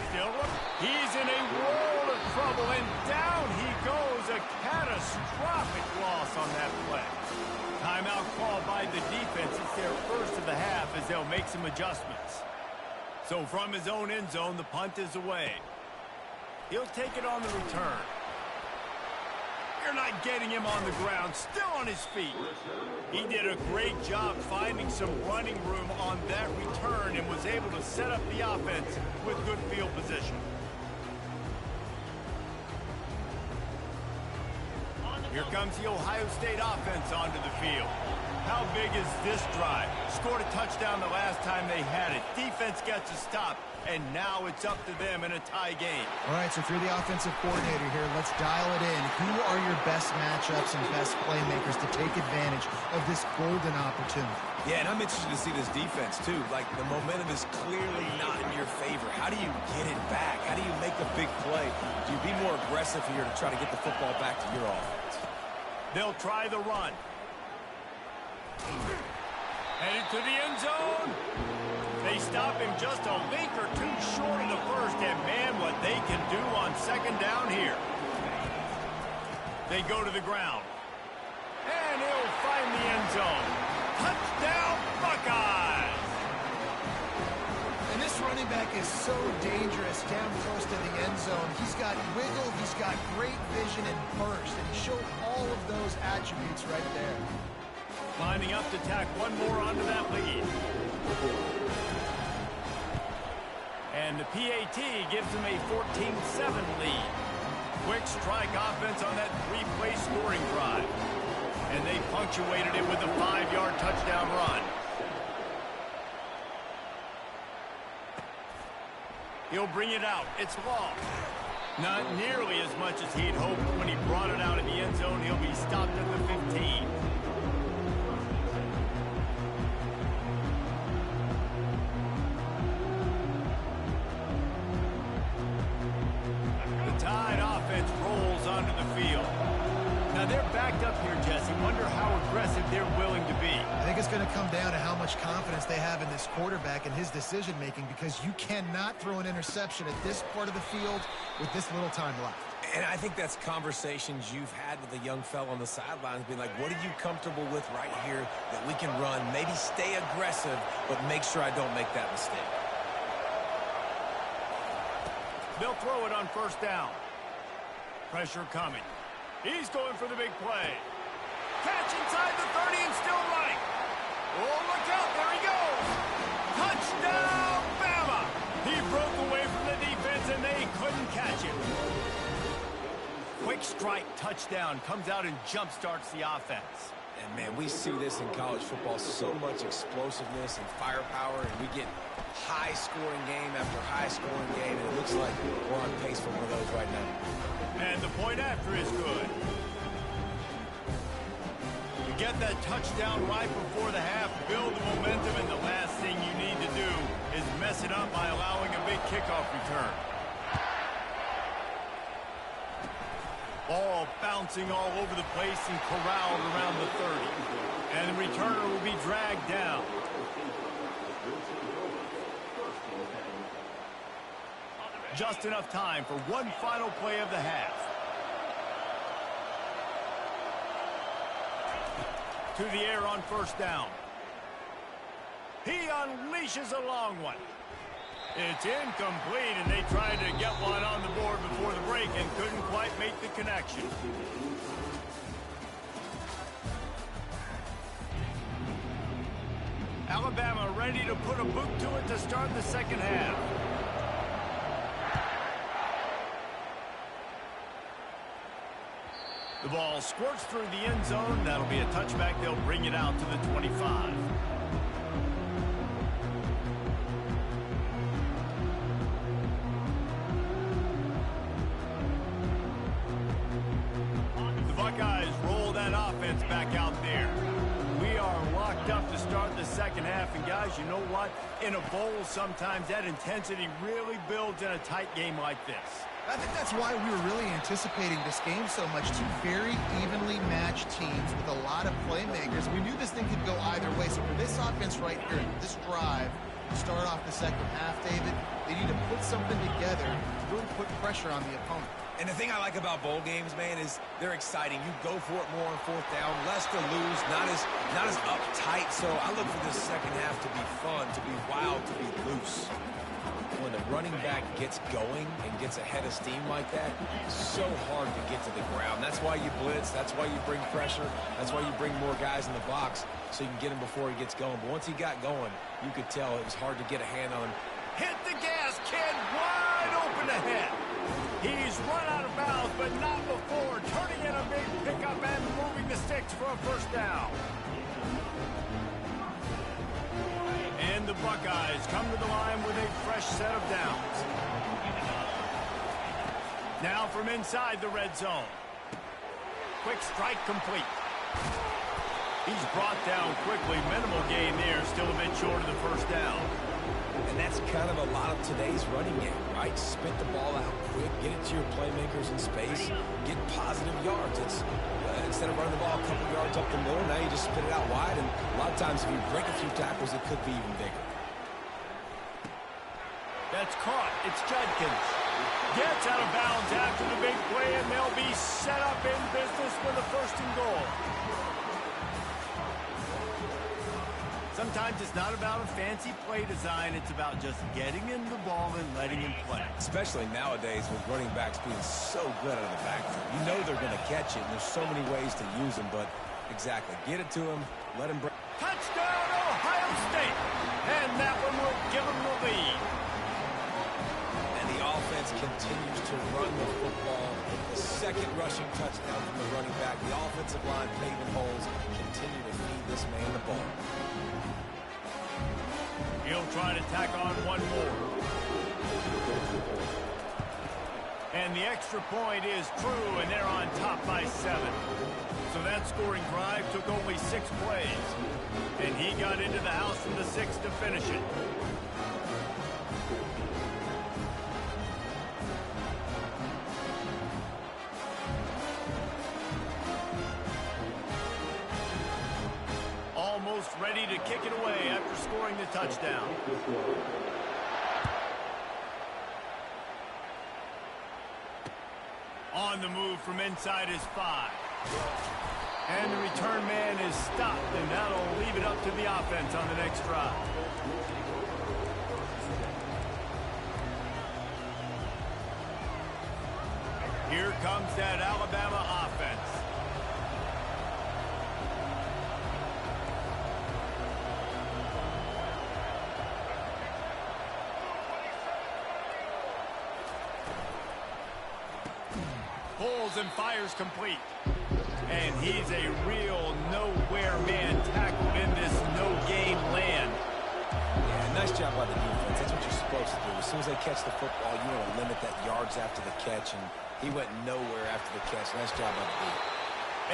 Still, he's in a world of trouble, and down he goes. A catastrophic loss on that play. Timeout called by the defense. It's their first of the half as they'll make some adjustments. So from his own end zone, the punt is away. He'll take it on the return. You're not getting him on the ground, still on his feet. He did a great job finding some running room on that return and was able to set up the offense with good field position. Here comes the Ohio State offense onto the field. How big is this drive? Scored a touchdown the last time they had it. Defense gets a stop, and now it's up to them in a tie game. All right, so if you're the offensive coordinator here, let's dial it in. Who are your best matchups and best playmakers to take advantage of this golden opportunity? Yeah, and I'm interested to see this defense, too. Like, the momentum is clearly not in your favor. How do you get it back? How do you make a big play? Do you be more aggressive here to try to get the football back to your offense? They'll try the run. Headed to the end zone. They stop him just a link or two short of the first, and man, what they can do on second down here. They go to the ground. And he'll find the end zone. Touchdown, Buckeyes! And this running back is so dangerous down close to the end zone. He's got wiggle, he's got great vision and burst, and he showed all of those attributes right there. Lining up to tack one more onto that lead. And the PAT gives them a 14-7 lead. Quick strike offense on that three-play scoring drive. And they punctuated it with a 5-yard touchdown run. He'll bring it out. It's long. Not nearly as much as he'd hoped. When he brought it out in the end zone, he'll be stopped at the 15. Rolls onto the field. Now they're backed up here, Jesse. Wonder how aggressive they're willing to be. I think it's going to come down to how much confidence they have in this quarterback and his decision-making because you cannot throw an interception at this part of the field with this little time left. And I think that's conversations you've had with a young fellow on the sidelines being like, what are you comfortable with right here that we can run? Maybe stay aggressive, but make sure I don't make that mistake. They'll throw it on first down. Pressure coming. He's going for the big play. Catch inside the 30 and still running. Oh, look out. There he goes. Touchdown, Bama. He broke away from the defense, and they couldn't catch him. Quick strike touchdown. Comes out and jump starts the offense. And, man, we see this in college football, so much explosiveness and firepower, and we get high-scoring game after high-scoring game, and it looks like we're on pace for one of those right now. And the point after is good. You get that touchdown right before the half, build the momentum, and the last thing you need to do is mess it up by allowing a big kickoff return. Ball bouncing all over the place and corralled around the 30. And the returner will be dragged down. Just enough time for one final play of the half. To the air on first down. He unleashes a long one. It's incomplete, and they tried to get one on the board before the break and couldn't quite make the connection. Alabama ready to put a boot to it to start the second half. The ball squirts through the end zone. That'll be a touchback. They'll bring it out to the 25. The Buckeyes roll that offense back out there. We are locked up to start the second half. And, guys, you know what? In a bowl, sometimes that intensity really builds in a tight game like this. I think that's why we were really anticipating this game so much. Two very evenly matched teams with a lot of playmakers. We knew this thing could go either way. So for this offense right here, this drive, to start off the second half, David, they need to put something together, really put pressure on the opponent. And the thing I like about bowl games, man, is they're exciting. You go for it more on fourth down, less to lose, not as uptight. So I look for this second half to be fun, to be wild, to be loose. When the running back gets going and gets ahead of steam like that, it's so hard to get to the ground. That's why you blitz. That's why you bring pressure. That's why you bring more guys in the box so you can get him before he gets going. But once he got going, you could tell it was hard to get a hand on him. Hit the gas, kid, wide open ahead. He's run out of bounds, but not before. Turning in a big pickup and moving the sticks for a first down. And the Buckeyes come to the line with a fresh set of downs. Now from inside the red zone. Quick strike complete. He's brought down quickly. Minimal gain there, still a bit short of the first down. And that's kind of a lot of today's running game, right? Spit the ball out quick, get it to your playmakers in space, get positive yards. It's instead of running the ball a couple yards up the middle, now you just spit it out wide, and a lot of times if you break a few tackles, it could be even bigger. That's caught. It's Judkins. Gets out of bounds after the big play, and they'll be set up in business with a first and goal. Sometimes it's not about a fancy play design. It's about just getting him the ball and letting him play. Especially nowadays with running backs being so good out of the backfield. You know they're going to catch it, and there's so many ways to use them, but exactly. Get it to him, let him break. Touchdown, Ohio State! And that one will give them the lead. And the offense continues to run the football. The second rushing touchdown from the running back. The offensive line paving holes. Continue to feed this man the ball. He'll try to tack on one more. And the extra point is true, and they're on top by 7. So that scoring drive took only 6 plays. And he got into the house from the 6 to finish it. Almost ready to kick it away after scoring the touchdown. On the move from inside his 5. And the return man is stopped, and that'll leave it up to the offense on the next drive. Here comes that Alabama offense. Pulls and fires complete. And he's a real nowhere man tackled in this no-gain land. Yeah, nice job by the defense. That's what you're supposed to do. As soon as they catch the football, you want to limit that yards after the catch, and he went nowhere after the catch. Nice job by the defense.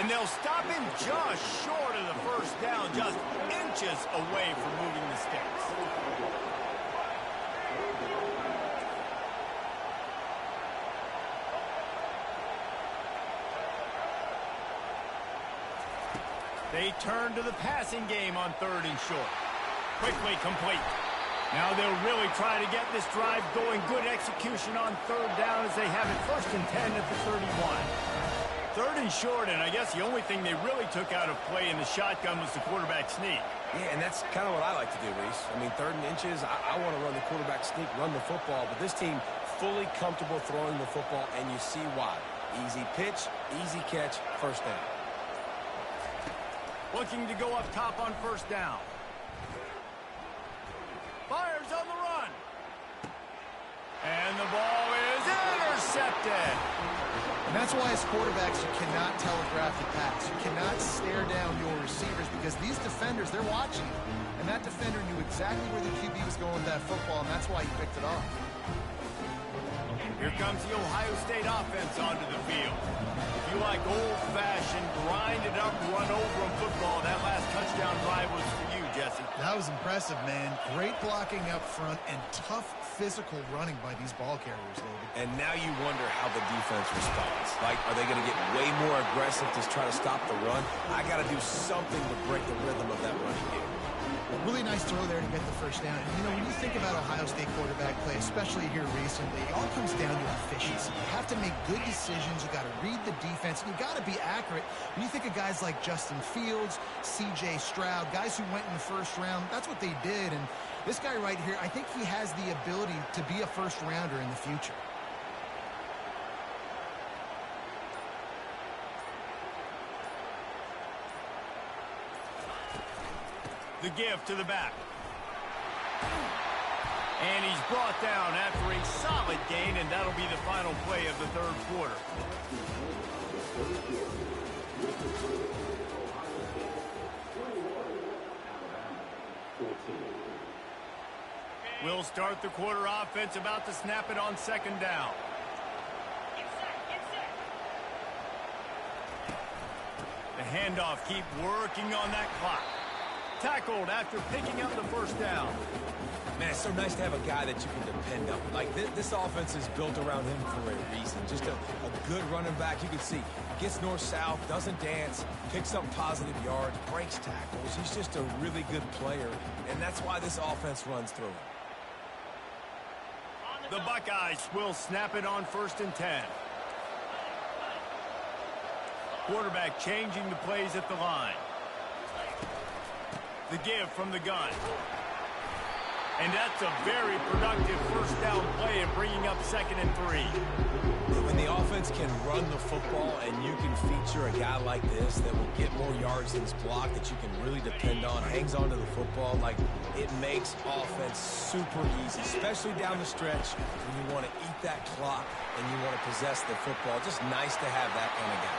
And they'll stop him just short of the first down, just inches away from moving the sticks. They turn to the passing game on 3rd and short. Quickly complete. Now they'll really try to get this drive going. Good execution on 3rd down as they have it 1st and 10 at the 31. 3rd and short, and I guess the only thing they really took out of play in the shotgun was the quarterback sneak. Yeah, and that's kind of what I like to do, Reese. I mean, 3rd and inches, I want to run the quarterback sneak, run the football, but this team fully comfortable throwing the football, and you see why. Easy pitch, easy catch, 1st down. Looking to go up top on 1st down. Fires on the run. And the ball is intercepted. And that's why as quarterbacks you cannot telegraph the pass. You cannot stare down your receivers because these defenders, they're watching you. And that defender knew exactly where the QB was going with that football, and that's why he picked it off. Here comes the Ohio State offense onto the field. If you like old-fashioned, grind-it-up, run-over-'em football, that last touchdown drive was for you, Jesse. That was impressive, man. Great blocking up front and tough physical running by these ball carriers, David. And now you wonder how the defense responds. Like, are they going to get way more aggressive to try to stop the run? I got to do something to break the rhythm of that running game. Really nice throw there to get the 1st down. And, you know, when you think about Ohio State quarterback play, especially here recently, it all comes down to efficiency. You have to make good decisions. You got to read the defense, and you got to be accurate. When you think of guys like Justin Fields, C.J. Stroud, guys who went in the 1st round, that's what they did. And this guy right here, I think he has the ability to be a 1st rounder in the future. The give to the back. And he's brought down after a solid gain, and that'll be the final play of the 3rd quarter. We'll start the quarter offense, about to snap it on 2nd down. The handoff, keep working on that clock. Tackled after picking up the 1st down. Man, it's so nice to have a guy that you can depend on. Like, this offense is built around him for a reason. Just a good running back. You can see, gets north-south, doesn't dance, picks up positive yards, breaks tackles. He's just a really good player, and that's why this offense runs through him. The Buckeyes will snap it on 1st and 10. Quarterback changing the plays at the line. The give from the gun. And that's a very productive 1st down play and bringing up 2nd and 3. When the offense can run the football and you can feature a guy like this that will get more yards than his block, that you can really depend on, hangs onto the football, like, it makes offense super easy, especially down the stretch when you want to eat that clock and you want to possess the football. Just nice to have that kind of guy.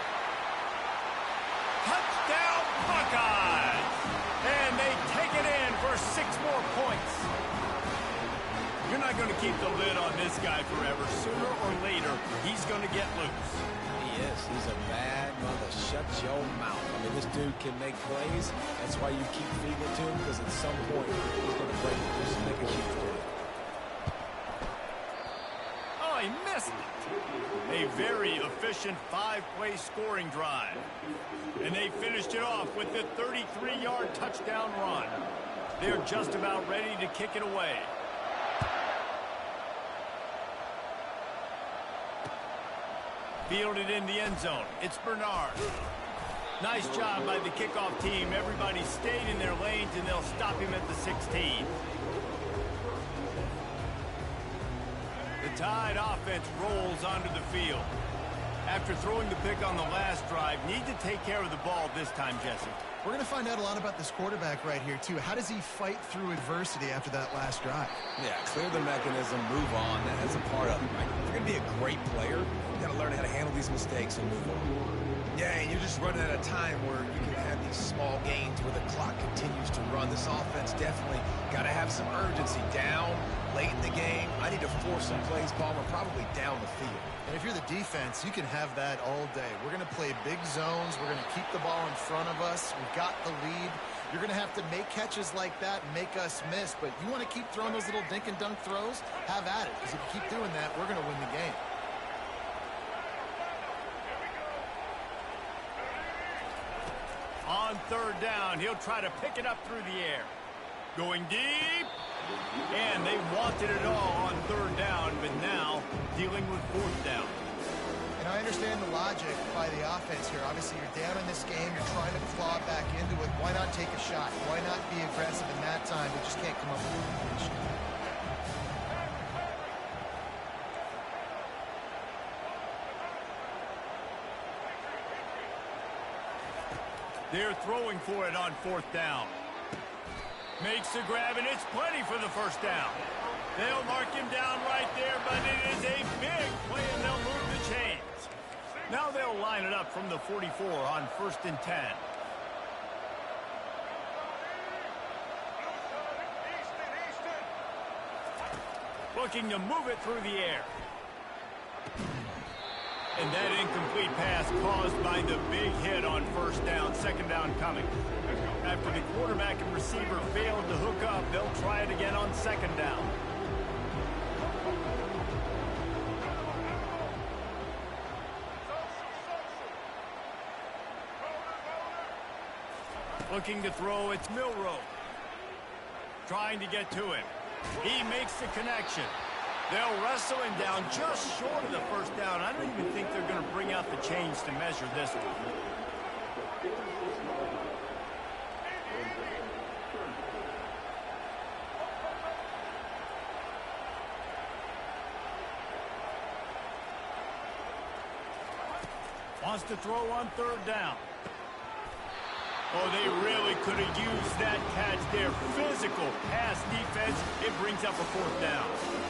Touchdown Buckeyes! And they take it in for 6 more points. You're not going to keep the lid on this guy forever. Sooner or later, he's going to get loose. He is. He's a bad mother. Shut your mouth. I mean, this dude can make plays. That's why you keep feeding it to him, because at some point, he's going to break loose and make a huge play. Oh, he missed it. A very efficient 5-play scoring drive. And they finished it off with the 33-yard touchdown run. They're just about ready to kick it away. Fielded in the end zone. It's Bernard. Nice job by the kickoff team. Everybody stayed in their lanes, and they'll stop him at the 16. The Tide offense rolls onto the field. After throwing the pick on the last drive, need to take care of the ball this time, Jesse. We're going to find out a lot about this quarterback right here, too. How does he fight through adversity after that last drive? Yeah, clear the mechanism, move on. That's a part of it, right? If you're going to be a great player, you got to learn how to handle these mistakes and move on. Yeah, and you're just running at a time where you can have these small gains where the clock continues to run. This offense definitely got to have some urgency. Down, late in the game, I need to force some plays, Palmer, probably down the field. And if you're the defense, you can have that all day. We're going to play big zones. We're going to keep the ball in front of us. We've got the lead. You're going to have to make catches like that and make us miss. But you want to keep throwing those little dink and dunk throws? Have at it. Because if you keep doing that, we're going to win the game. On third down, he'll try to pick it up through the air. Going deep. And they wanted it all on third down, but now dealing with fourth down. And I understand the logic by the offense here. Obviously, you're down in this game. You're trying to claw back into it. Why not take a shot? Why not be aggressive in that time? They just can't come up with a completion. They're throwing for it on fourth down. Makes the grab, and it's plenty for the first down. They'll mark him down right there, but it is a big play, and they'll move the chains. Now they'll line it up from the 44 on 1st and 10. Looking to move it through the air. And that incomplete pass caused by the big hit on first down. Second down coming. After the quarterback and receiver failed to hook up, they'll try it again on second down. Looking to throw, it's Milroe. Trying to get to him. He makes the connection. They'll wrestle him down just short of the first down. I don't even think they're going to bring out the chains to measure this one. Wants to throw on third down. Oh, they really could have used that catch there. Physical pass defense. It brings up a fourth down.